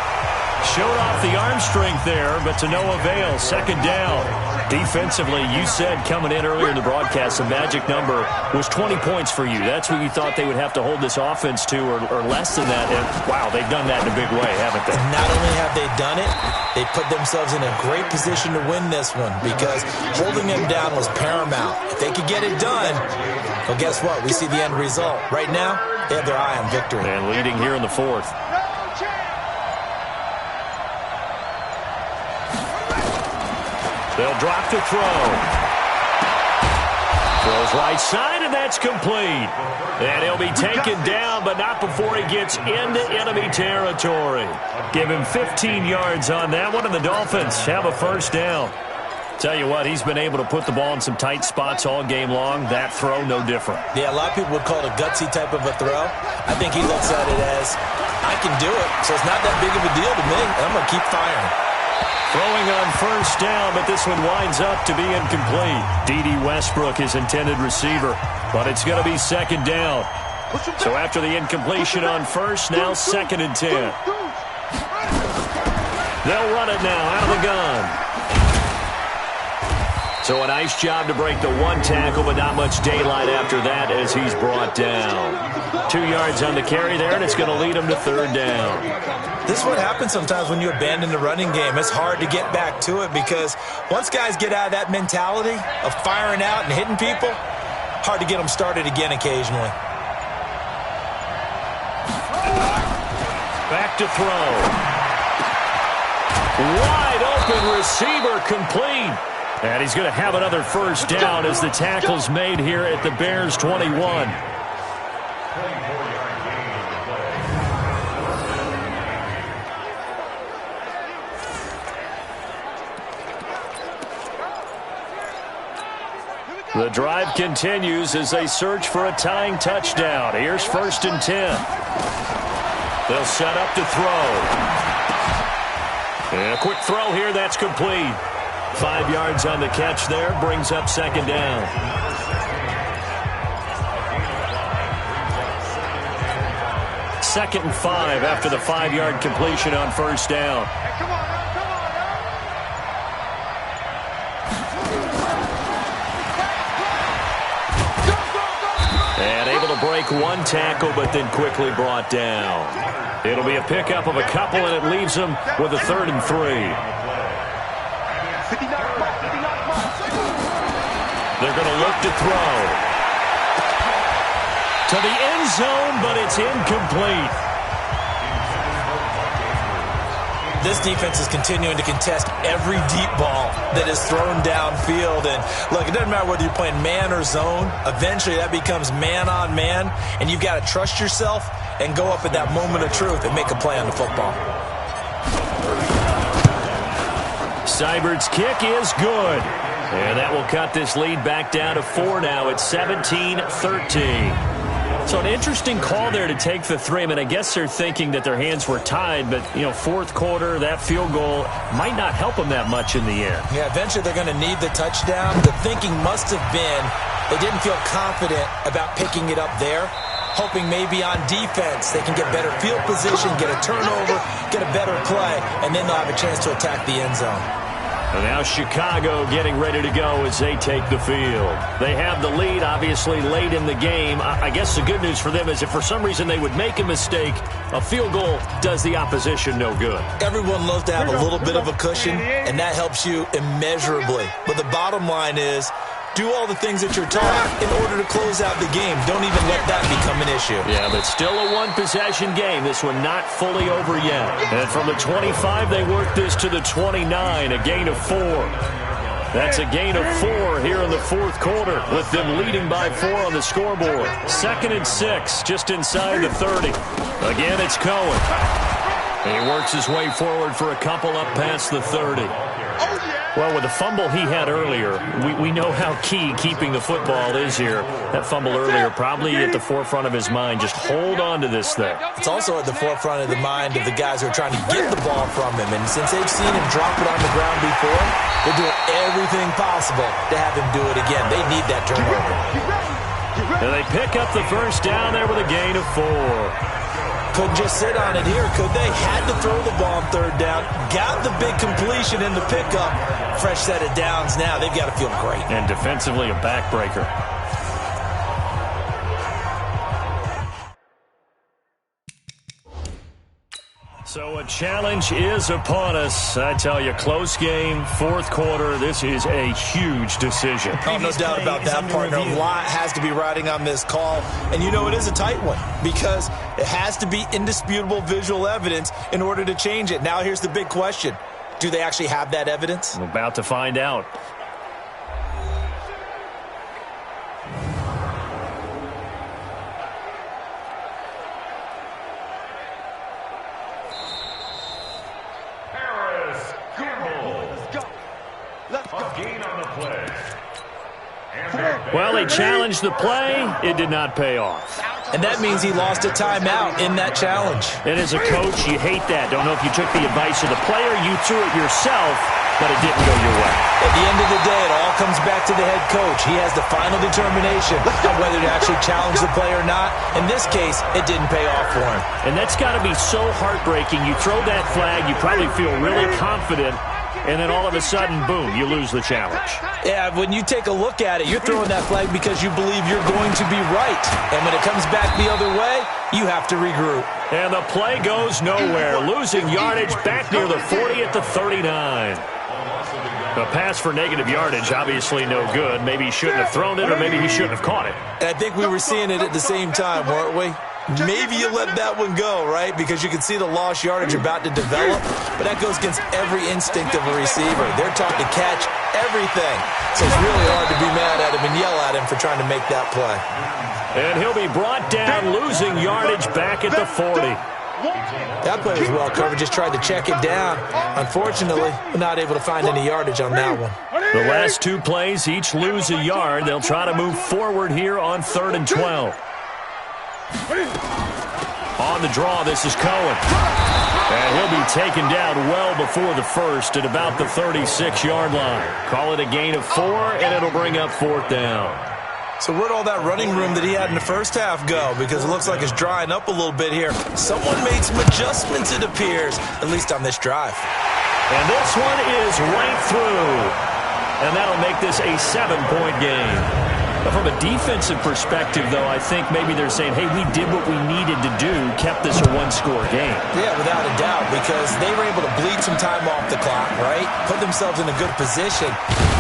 Showed off the arm strength there, but to no avail. Second down. Defensively, you said coming in earlier in the broadcast, the magic number was 20 points for you. That's what you thought they would have to hold this offense to, or less than that. And, wow, they've done that in a big way, haven't they? Not only have they done it, they put themselves in a great position to win this one because holding them down was paramount. If they could get it done, well, guess what? We see the end result. Right now, they have their eye on victory. And leading here in the 4th. They'll drop to throw. Throws right side, and that's complete. And he'll be taken down, but not before he gets into enemy territory. Give him 15 yards on that one, and the Dolphins have a first down. Tell you what, he's been able to put the ball in some tight spots all game long. That throw, no different. Yeah, a lot of people would call it a gutsy type of a throw. I think he looks at it as, I can do it, so it's not that big of a deal to me. I'm going to keep firing. Throwing on first down, but this one winds up to be incomplete. D.D. Westbrook is intended receiver, but it's going to be second down. So after the incompletion on first, now 2nd and 10. They'll run it now out of the gun. So a nice job to break the one tackle, but not much daylight after that as he's brought down. 2 yards on the carry there, and it's going to lead him to third down. This is what happens sometimes when you abandon the running game. It's hard to get back to it because once guys get out of that mentality of firing out and hitting people, hard to get them started again occasionally. Back to throw. Wide open receiver complete. And he's going to have another first down as the tackle's made here at the Bears' 21. The drive continues as they search for a tying touchdown. Here's 1st and 10. They'll set up to throw. And a quick throw here, that's complete. 5 yards on the catch there, brings up second down. Second and 5 after the 5-yard completion on first down. And able to break one tackle, but then quickly brought down. It'll be a pickup of a couple, and it leaves them with a 3rd and 3. They're going to look to throw. To the end zone, but it's incomplete. This defense is continuing to contest every deep ball that is thrown downfield. And look, it doesn't matter whether you're playing man or zone. Eventually, that becomes man on man. And you've got to trust yourself and go up at that moment of truth and make a play on the football. Seibert's kick is good. And that will cut this lead back down to 4 now. It's 17-13. So an interesting call there to take the 3. I mean, I guess they're thinking that their hands were tied, but, fourth quarter, that field goal might not help them that much in the end. Yeah, eventually they're going to need the touchdown. The thinking must have been they didn't feel confident about picking it up there, hoping maybe on defense they can get better field position, get a turnover, get a better play, and then they'll have a chance to attack the end zone. And now Chicago getting ready to go as they take the field. They have the lead, obviously, late in the game. I guess the good news for them is if for some reason they would make a mistake, a field goal does the opposition no good. Everyone loves to have a little bit of a cushion, and that helps you immeasurably. But the bottom line is, do all the things that you're taught in order to close out the game. Don't even let that become an issue. Yeah, but still a one-possession game. This one not fully over yet. And from the 25, they work this to the 29, a gain of 4. That's a gain of 4 here in the fourth quarter, with them leading by 4 on the scoreboard. 2nd and 6, just inside the 30. Again, it's Cohen. He works his way forward for a couple up past the 30. Well, with the fumble he had earlier, we know how key keeping the football is here. That fumble earlier probably at the forefront of his mind. Just hold on to this thing. It's also at the forefront of the mind of the guys who are trying to get the ball from him. And since they've seen him drop it on the ground before, they're doing everything possible to have him do it again. They need that turnover. And they pick up the first down there with a gain of 4. Couldn't just sit on it here, could they? Had to throw the ball on 3rd down. Got the big completion in the pickup. Fresh set of downs now. They've got to feel great. And defensively, a backbreaker. So a challenge is upon us. I tell you, close game, fourth quarter. This is a huge decision. Oh, no doubt about that, partner. A lot has to be riding on this call. And it is a tight one because it has to be indisputable visual evidence in order to change it. Now here's the big question. Do they actually have that evidence? I'm about to find out. Well, they challenged the play. It did not pay off. And that means he lost a timeout in that challenge. And as a coach, you hate that. Don't know if you took the advice of the player, you threw it yourself, but it didn't go your way. At the end of the day, it all comes back to the head coach. He has the final determination on whether to actually challenge the play or not. In this case, it didn't pay off for him. And that's got to be so heartbreaking. You throw that flag, you probably feel really confident, and then all of a sudden, boom, you lose the challenge. Yeah, when you take a look at it, you're throwing that flag because you believe you're going to be right. And when it comes back the other way, you have to regroup. And the play goes nowhere, losing yardage back near the 40 at the 39. A pass for negative yardage, obviously no good. Maybe he shouldn't have thrown it, or maybe he shouldn't have caught it. And I think we were seeing it at the same time, weren't we? Maybe you let that one go, right? Because you can see the lost yardage about to develop. But that goes against every instinct of a receiver. They're taught to catch everything. So it's really hard to be mad at him and yell at him for trying to make that play. And he'll be brought down, losing yardage back at the 40. That play was well covered. Just tried to check it down. Unfortunately, we're not able to find any yardage on that one. The last two plays each lose a yard. They'll try to move forward here on 3rd and 12. On the draw, this is Cohen. And he'll be taken down well before the first at about the 36-yard line. Call it a gain of 4, and it'll bring up 4th down. So where'd all that running room that he had in the first half go? Because it looks like it's drying up a little bit here. Someone made some adjustments, it appears, at least on this drive. And this one is right through. And that'll make this a 7-point game. From a defensive perspective, though, I think maybe they're saying, hey, we did what we needed to do, kept this a one-score game. Yeah, without a doubt, because they were able to bleed some time off the clock, right? Put themselves in a good position,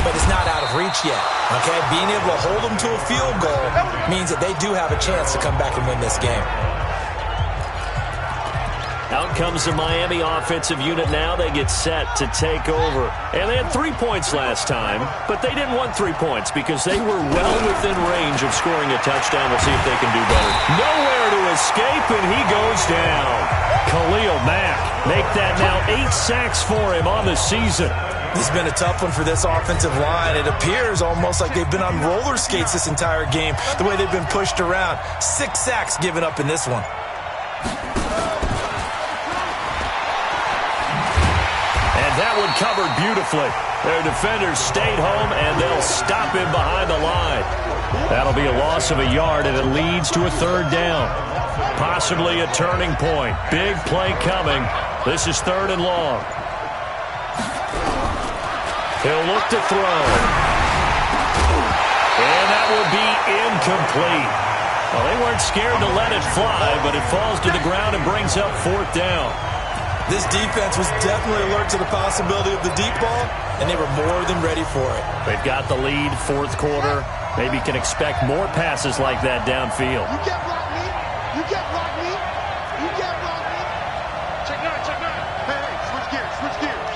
but it's not out of reach yet, okay? Being able to hold them to a field goal means that they do have a chance to come back and win this game. Out comes the Miami offensive unit now. They get set to take over. And they had 3 points last time, but they didn't want 3 points because they were well within range of scoring a touchdown. We'll see if they can do better. Nowhere to escape, and he goes down. Khalil Mack make that now 8 sacks for him on the season. This has been a tough one for this offensive line. It appears almost like they've been on roller skates this entire game, the way they've been pushed around. 6 sacks given up in this one. And that one covered beautifully. Their defenders stayed home, and they'll stop him behind the line. That'll be a loss of a yard, and it leads to a 3rd down. Possibly a turning point. Big play coming. This is 3rd and long. He'll look to throw. And that will be incomplete. Well, they weren't scared to let it fly, but it falls to the ground and brings up 4th down. This defense was definitely alert to the possibility of the deep ball, and they were more than ready for it. They've got the lead, 4th quarter. Maybe can expect more passes like that downfield. You can't block me. You can't block me. You can't block me. Check 9, check 9. Hey, switch gears, switch gears.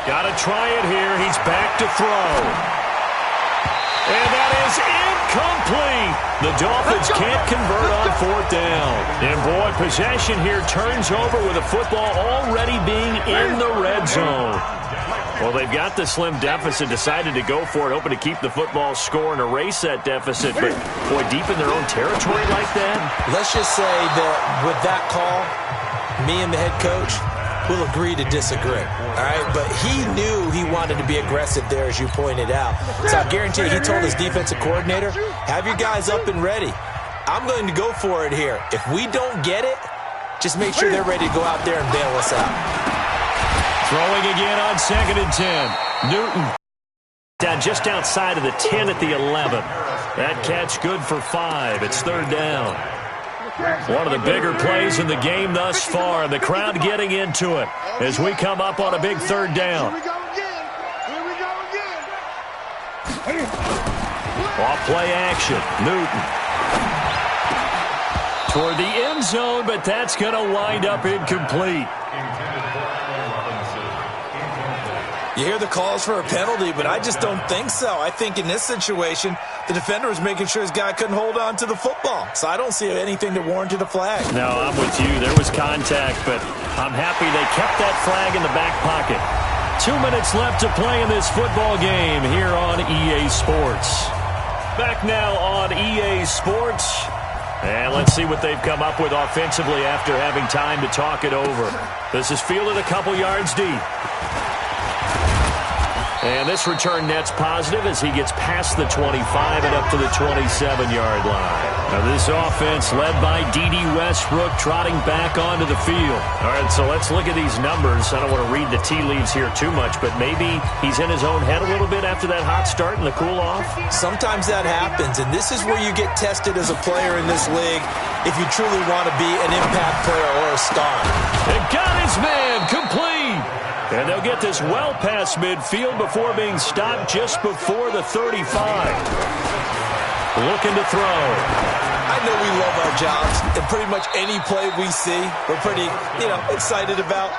Got to try it here. He's back to throw. And that is incomplete. The Dolphins can't convert on 4th down. And boy, possession here turns over with a football already being in the red zone. Well, they've got the slim deficit, decided to go for it, hoping to keep the football score and erase that deficit. But, boy, deep in their own territory like that. Let's just say that with that call, me and the head coach will agree to disagree, all right? But he knew he wanted to be aggressive there, as you pointed out. So I guarantee you, he told his defensive coordinator, have your guys up and ready. I'm going to go for it here. If we don't get it, just make sure they're ready to go out there and bail us out. Throwing again on 2nd and 10. Newton down just outside of the 10 at the 11. That catch good for 5. It's 3rd down. One of the bigger plays in the game thus far, and the crowd getting into it as we come up on a big 3rd down. Here we go again. Here we go again. Off play action. Newton toward the end zone, but that's going to wind up incomplete. You hear the calls for a penalty, but I just don't think so. I think in this situation, the defender was making sure his guy couldn't hold on to the football. So I don't see anything that warranted a flag. No, I'm with you. There was contact, but I'm happy they kept that flag in the back pocket. 2 minutes left to play in this football game here on EA Sports. Back now on EA Sports. And let's see what they've come up with offensively after having time to talk it over. This is fielded a couple yards deep. And this return net's positive as he gets past the 25 and up to the 27-yard line. Now this offense led by D.D. Westbrook trotting back onto the field. All right, so let's look at these numbers. I don't want to read the tea leaves here too much, but maybe he's in his own head a little bit after that hot start and the cool-off. Sometimes that happens, and this is where you get tested as a player in this league if you truly want to be an impact player or a star. And got his man complete. And they'll get this well past midfield before being stopped just before the 35. Looking to throw. I know we love our jobs, and pretty much any play we see, we're pretty, excited about.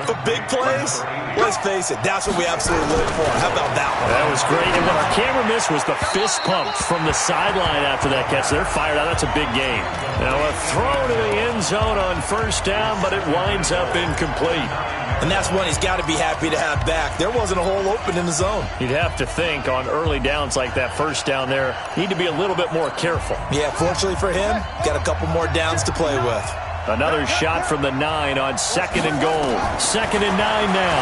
But big plays, let's face it, that's what we absolutely live for. How about that one? That was great. And what our camera missed was the fist pump from the sideline after that catch. They're fired out. That's a big game. Now a throw to the end zone on 1st down, but it winds up incomplete. And that's one he's got to be happy to have back. There wasn't a hole open in the zone. You'd have to think on early downs like that 1st down there, need to be a little bit more careful. Yeah, fortunately for him, got a couple more downs to play with. Another shot from the 9 on 2nd and goal. 2nd and 9 now.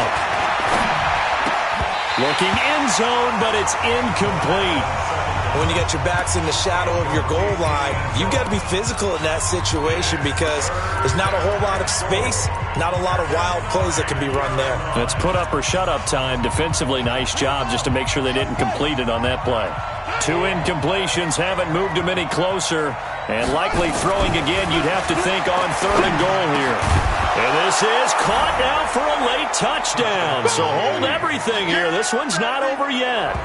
Looking end zone, but it's incomplete. When you got your backs in the shadow of your goal line, you've got to be physical in that situation because there's not a whole lot of space, not a lot of wild plays that can be run there. It's put up or shut up time. Defensively, nice job just to make sure they didn't complete it on that play. 2 incompletions haven't moved them any closer. And likely throwing again, you'd have to think on 3rd and goal here. And this is caught now for a late touchdown. So hold everything here. This one's not over yet.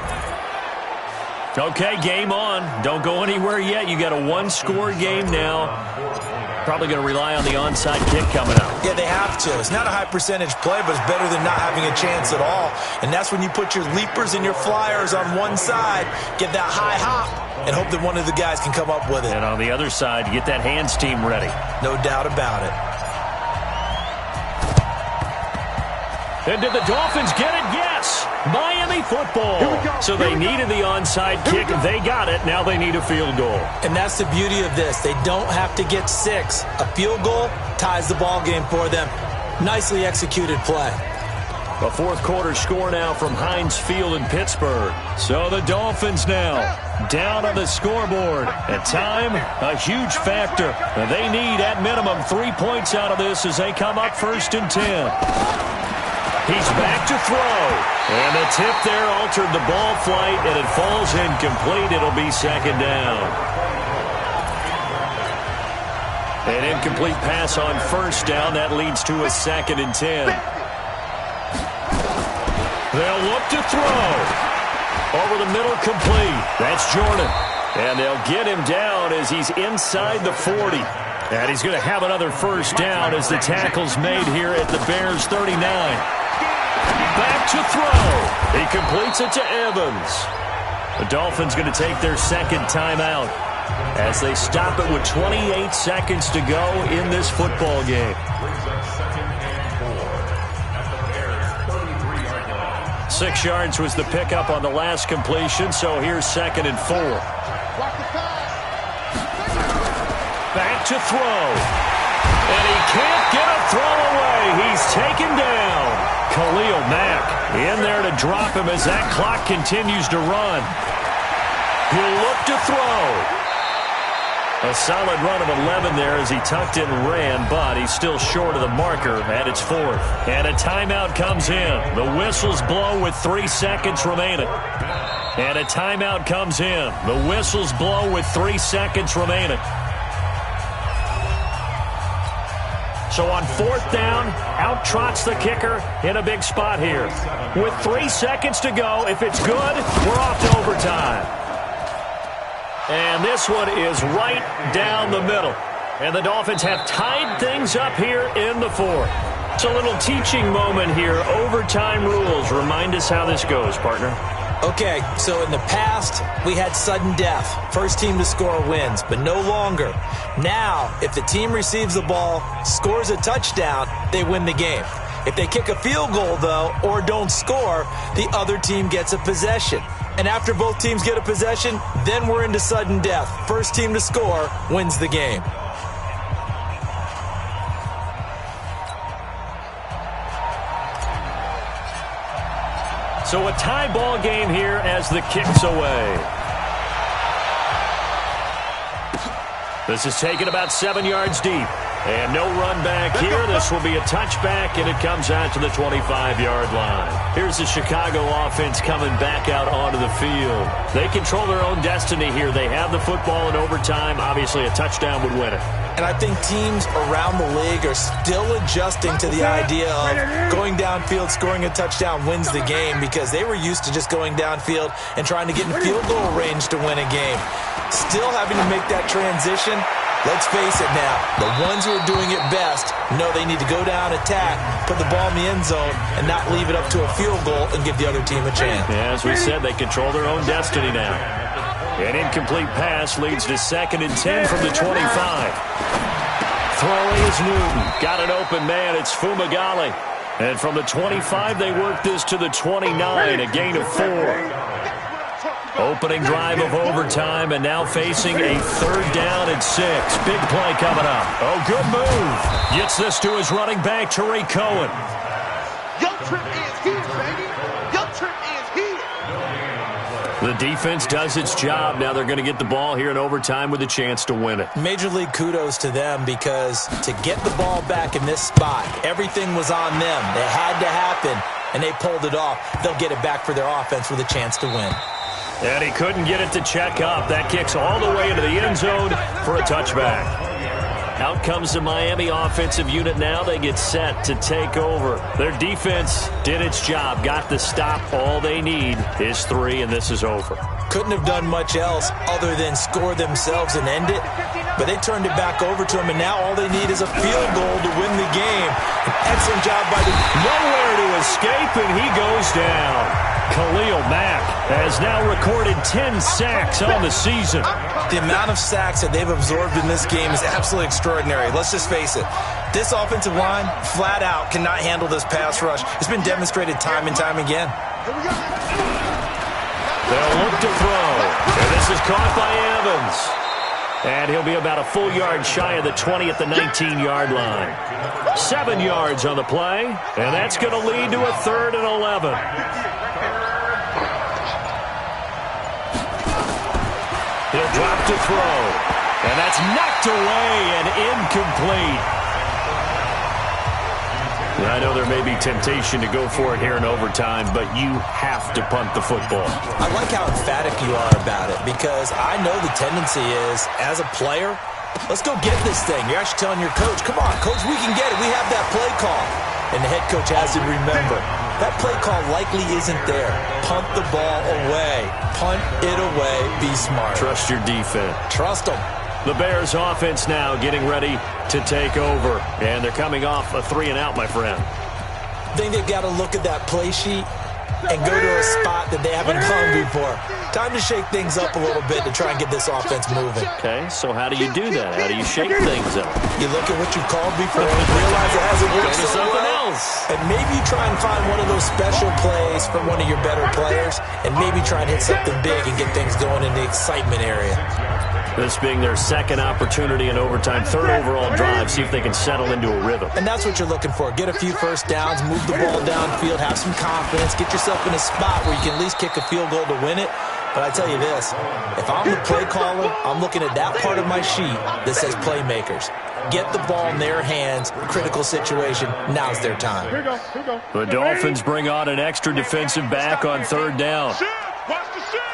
Okay, game on. Don't go anywhere yet. You got a 1-score game now. Probably going to rely on the onside kick coming up. Yeah, they have to. It's not a high percentage play, but it's better than not having a chance at all. And that's when you put your leapers and your flyers on one side, get that high hop, and hope that one of the guys can come up with it. And on the other side, you get that hands team ready. No doubt about it. And did the Dolphins get it? Yes! Miami football. So they needed the onside kick. They got it. Now they need a field goal. And that's the beauty of this. They don't have to get 6. A field goal ties the ball game for them. Nicely executed play. A fourth quarter score now from Heinz Field in Pittsburgh. So the Dolphins now down on the scoreboard. At time, a huge factor. They need at minimum 3 points out of this as they come up 1st and 10. He's back to throw. And the tip there altered the ball flight, and it falls incomplete. It'll be 2nd down. An incomplete pass on 1st down. That leads to a 2nd and 10. They'll look to throw. Over the middle, complete. That's Jordan. And they'll get him down as he's inside the 40. And he's going to have another 1st down as the tackle's made here at the Bears' 39. Back to throw. He completes it to Evans. The Dolphins going to take their 2nd timeout as they stop it with 28 seconds to go in this football game. 6 yards was the pickup on the last completion, so here's 2nd and 4. Back to throw. And he can't get a throw away. He's taken down. Khalil Mack in there to drop him as that clock continues to run. He'll look to throw. A solid run of 11 there as he tucked it and ran, but he's still short of the marker at its 4th. And a timeout comes in. The whistles blow with 3 seconds remaining. And a timeout comes in. The whistles blow with 3 seconds remaining. So on 4th down, out trots the kicker in a big spot here. With 3 seconds to go, if it's good, we're off to overtime. And this one is right down the middle. And the Dolphins have tied things up here in the 4th. It's a little teaching moment here. Overtime rules. Remind us how this goes, partner. Okay, so in the past, we had sudden death. First team to score wins, but no longer. Now, if the team receives the ball, scores a touchdown, they win the game. If they kick a field goal, though, or don't score, the other team gets a possession. And after both teams get a possession, then we're into sudden death. First team to score wins the game. So a tie ball game here as the kick's away. This is taken about 7 yards deep. And no run back here. This will be a touchback, and it comes out to the 25-yard line. Here's the Chicago offense coming back out onto the field. They control their own destiny here. They have the football in overtime. Obviously, a touchdown would win it. And I think teams around the league are still adjusting to the idea of going downfield, scoring a touchdown wins the game, because they were used to just going downfield and trying to get in field goal range to win a game. Still having to make that transition. Let's face it now, the ones who are doing it best know they need to go down, attack, put the ball in the end zone, and not leave it up to a field goal and give the other team a chance. Yeah, as we said, they control their own destiny now. An incomplete pass leads to 2nd and 10 from the 25. Throwing is Newton. Got an open man. It's Fumagalli. And from the 25, they work this to the 29, a gain of 4. Opening drive of overtime, and now facing a 3rd down and 6. Big play coming up. Oh, good move. Gets this to his running back, Tariq Cohen. Your trip is here, baby. Your trip is here. The defense does its job. Now they're going to get the ball here in overtime with a chance to win it. Major league kudos to them, because to get the ball back in this spot, everything was on them. It had to happen, and they pulled it off. They'll get it back for their offense with a chance to win. And he couldn't get it to check up. That kicks all the way into the end zone for a touchback. Out comes the Miami offensive unit now. They get set to take over. Their defense did its job, got the stop. All they need is 3, and this is over. Couldn't have done much else other than score themselves and end it. but they turned it back over to him, and now all they need is a field goal to win the game. An excellent job by the... Nowhere to escape, and he goes down. Khalil Mack has now recorded 10 sacks on the season. The amount of sacks that they've absorbed in this game is absolutely extraordinary. Let's just face it. This offensive line, flat out, cannot handle this pass rush. It's been demonstrated time and time again. They'll look to throw. And this is caught by Evans. And he'll be about a full yard shy of the 20 at the 19-yard line. 7 yards on the play. And that's going to lead to a 3rd and 11. He'll drop to throw. And that's knocked away and incomplete. I know there may be temptation to go for it here in overtime, but you have to punt the football. I like how emphatic you are about it, because I know the tendency is, as a player, let's go get this thing. You're actually telling your coach, come on, coach, we can get it. We have that play call. And the head coach has to remember, that play call likely isn't there. Punt the ball away. Punt it away. Be smart. Trust your defense. Trust them. The Bears offense now getting ready to take over. And they're coming off a 3-and-out, my friend. I think they've got to look at that play sheet and go to a spot that they haven't gone before. Time to shake things up a little bit to try and get this offense moving. Okay, so how do you do that? How do you shake things up? You look at what you've called before and realize it hasn't worked so something well. else. And maybe you try and find one of those special plays from one of your better players, and maybe try and hit something big and get things going in the excitement area. This being their second opportunity in overtime, 3rd overall drive, see if they can settle into a rhythm. And that's what you're looking for. Get a few first downs, move the ball downfield, have some confidence, get yourself in a spot where you can at least kick a field goal to win it. But I tell you this, if I'm the play caller, I'm looking at that part of my sheet that says playmakers. Get the ball in their hands, critical situation, now's their time. Here we go. The Dolphins bring on an extra defensive back on 3rd down. Watch the shift.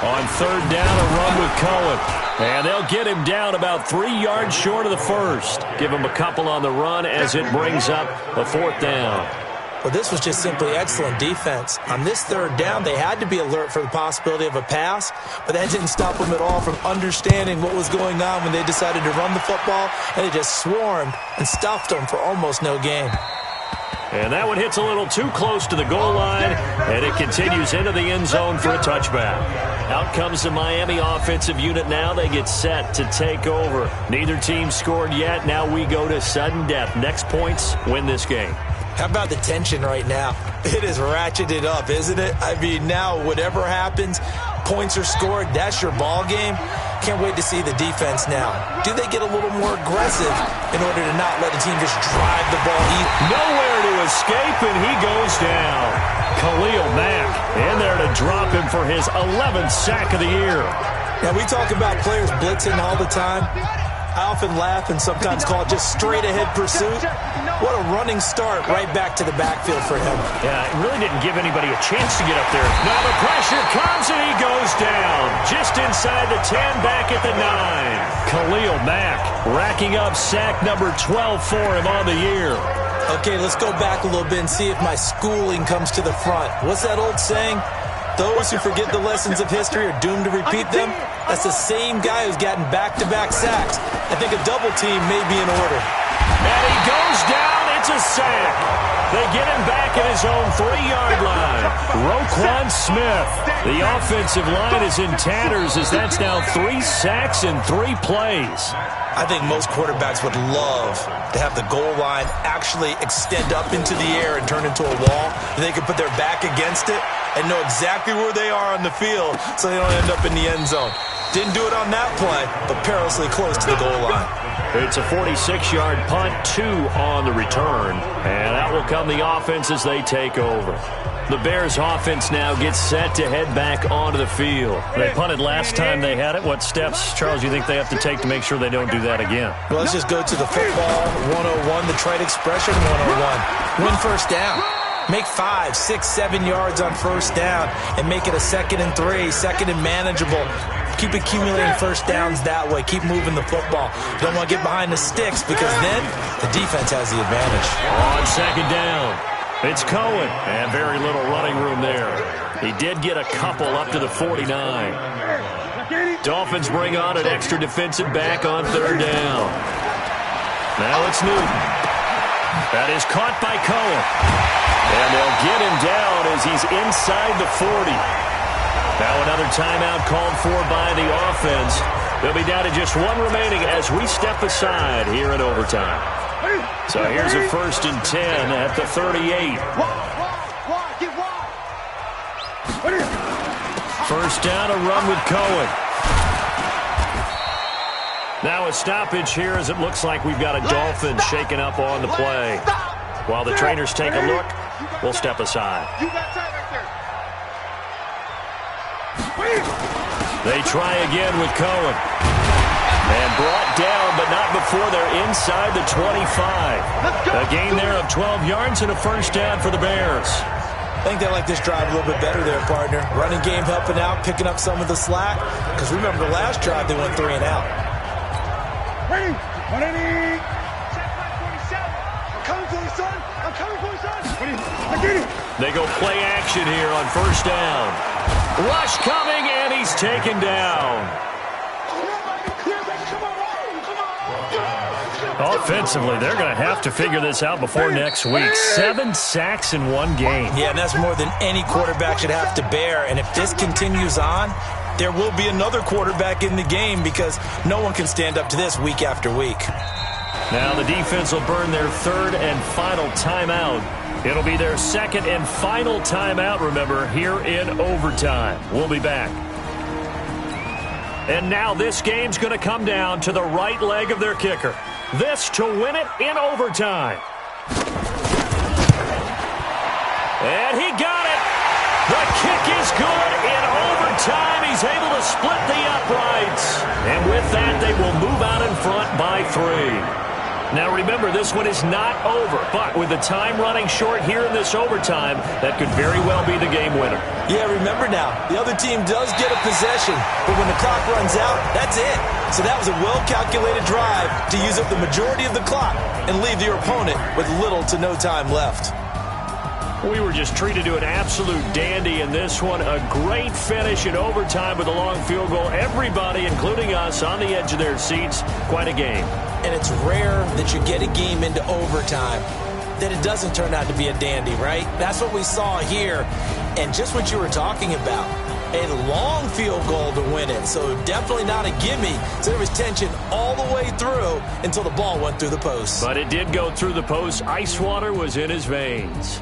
On 3rd down, a run with Cohen. And they'll get him down about 3 yards short of the first. Give him a couple on the run as it brings up a 4th down. Well, this was just simply excellent defense. On this 3rd down, they had to be alert for the possibility of a pass, but that didn't stop them at all from understanding what was going on when they decided to run the football, and they just swarmed and stuffed them for almost no gain. And that one hits a little too close to the goal line, and it continues into the end zone for a touchback. Out comes the Miami offensive unit now. They get set to take over. Neither team scored yet. Now we go to sudden death. Next points win this game. How about the tension right now? It is ratcheted up, isn't it? I mean, now whatever happens, points are scored, that's your ball game. Can't wait to see the defense now. Do they get a little more aggressive in order to not let the team just drive the ball? Nowhere to escape, and he goes down. Khalil Mack in there to drop him for his 11th sack of the year. Now, we talk about players blitzing all the time. I often laugh and sometimes call it just straight-ahead pursuit. What a running start right back to the backfield for him. Yeah, it really didn't give anybody a chance to get up there. Now the pressure comes and he goes down. Just inside the 10, back at the 9. Khalil Mack racking up sack number 12 for him on the year. Okay, let's go back a little bit and see if my schooling comes to the front. What's that old saying? Those who forget the lessons of history are doomed to repeat them. That's the same guy who's gotten back-to-back sacks. I think a double team may be in order. And he goes down. It's a sack. They get him back at his own 3-yard line. Roquan Smith. The offensive line is in tatters as that's now 3 sacks in 3 plays. I think most quarterbacks would love to have the goal line actually extend up into the air and turn into a wall. They can put their back against it and know exactly where they are on the field so they don't end up in the end zone. Didn't do it on that play, but perilously close to the goal line. It's a 46-yard punt, 2 on the return. And out will come the offense as they take over. The Bears offense now gets set to head back onto the field. They punted last time they had it. What steps, Charles, do you think they have to take to make sure they don't do that again? Well, let's just go to the football 101, the trade expression 101. Win first down. Make 5, 6, 7 yards on first down and make it a 2nd and 3, 2nd and manageable. Keep accumulating first downs that way. Keep moving the football. You don't want to get behind the sticks because then the defense has the advantage. On 2nd down, it's Cohen, and very little running room there. He did get a couple up to the 49. Dolphins bring on an extra defensive back on third down. Now it's Newton. That is caught by Cohen. And they'll get him down as he's inside the 40. Now another timeout called for by the offense. They'll be down to just one remaining as we step aside here in overtime. So here's a 1st and 10 at the 38. First down, a run with Cohen. Now a stoppage here as it looks like we've got a Dolphin shaken up on the play. While the trainers take a look, we'll step aside. They try again with Cohen. And brought down, but not before they're inside the 25. A gain there of 12 yards and a first down for the Bears. I think they like this drive a little bit better there, partner. Running game helping out, picking up some of the slack. Because remember the last drive, they went 3 and out. Ready? Check my 47. I'm coming for you, son. I'm coming for you, son. Ready? I get it. They go play action here on first down. Rush coming, and he's taken down. Offensively, they're going to have to figure this out before next week. 7 sacks in one game. Yeah, and that's more than any quarterback should have to bear. And if this continues on, there will be another quarterback in the game because no one can stand up to this week after week. Now the defense will burn their 3rd and final timeout. It'll be their 2nd and final timeout, remember, here in overtime. We'll be back. And now this game's going to come down to the right leg of their kicker. This to win it in overtime. And he got it. The kick is good in overtime. He's able to split the uprights. And with that, they will move out in front by 3. Now remember, this one is not over, but with the time running short here in this overtime, that could very well be the game winner. Yeah, remember now, the other team does get a possession, but when the clock runs out, that's it. So that was a well-calculated drive to use up the majority of the clock and leave your opponent with little to no time left. We were just treated to an absolute dandy in this one. A great finish in overtime with a long field goal. Everybody, including us, on the edge of their seats. Quite a game. And it's rare that you get a game into overtime that it doesn't turn out to be a dandy, right? That's what we saw here. And just what you were talking about, a long field goal to win it. So definitely not a gimme. So there was tension all the way through until the ball went through the post. But it did go through the post. Ice water was in his veins.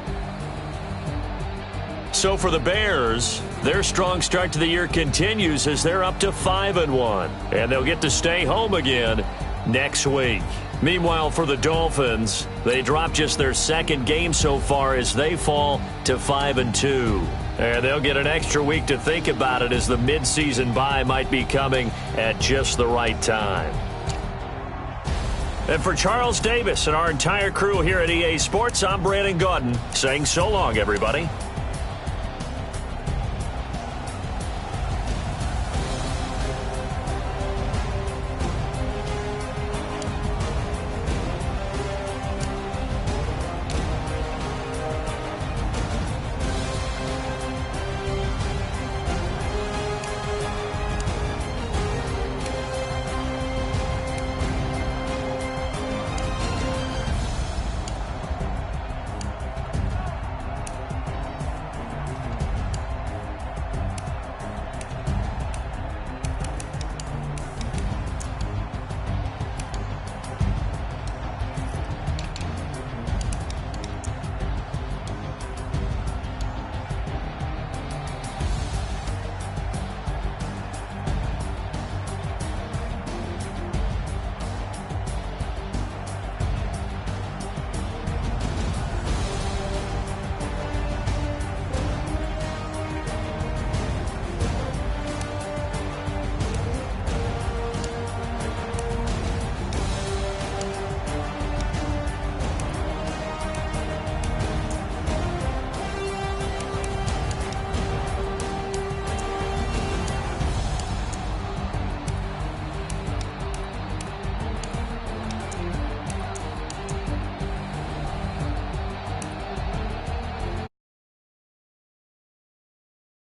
So for the Bears, their strong start to the year continues as they're up to 5-1. And they'll get to stay home again next week. Meanwhile, for the Dolphins, they dropped just their 2nd game so far as they fall to 5-2. And they'll get an extra week to think about it as the midseason bye might be coming at just the right time. And for Charles Davis and our entire crew here at EA Sports, I'm Brandon Gaudin saying so long, everybody.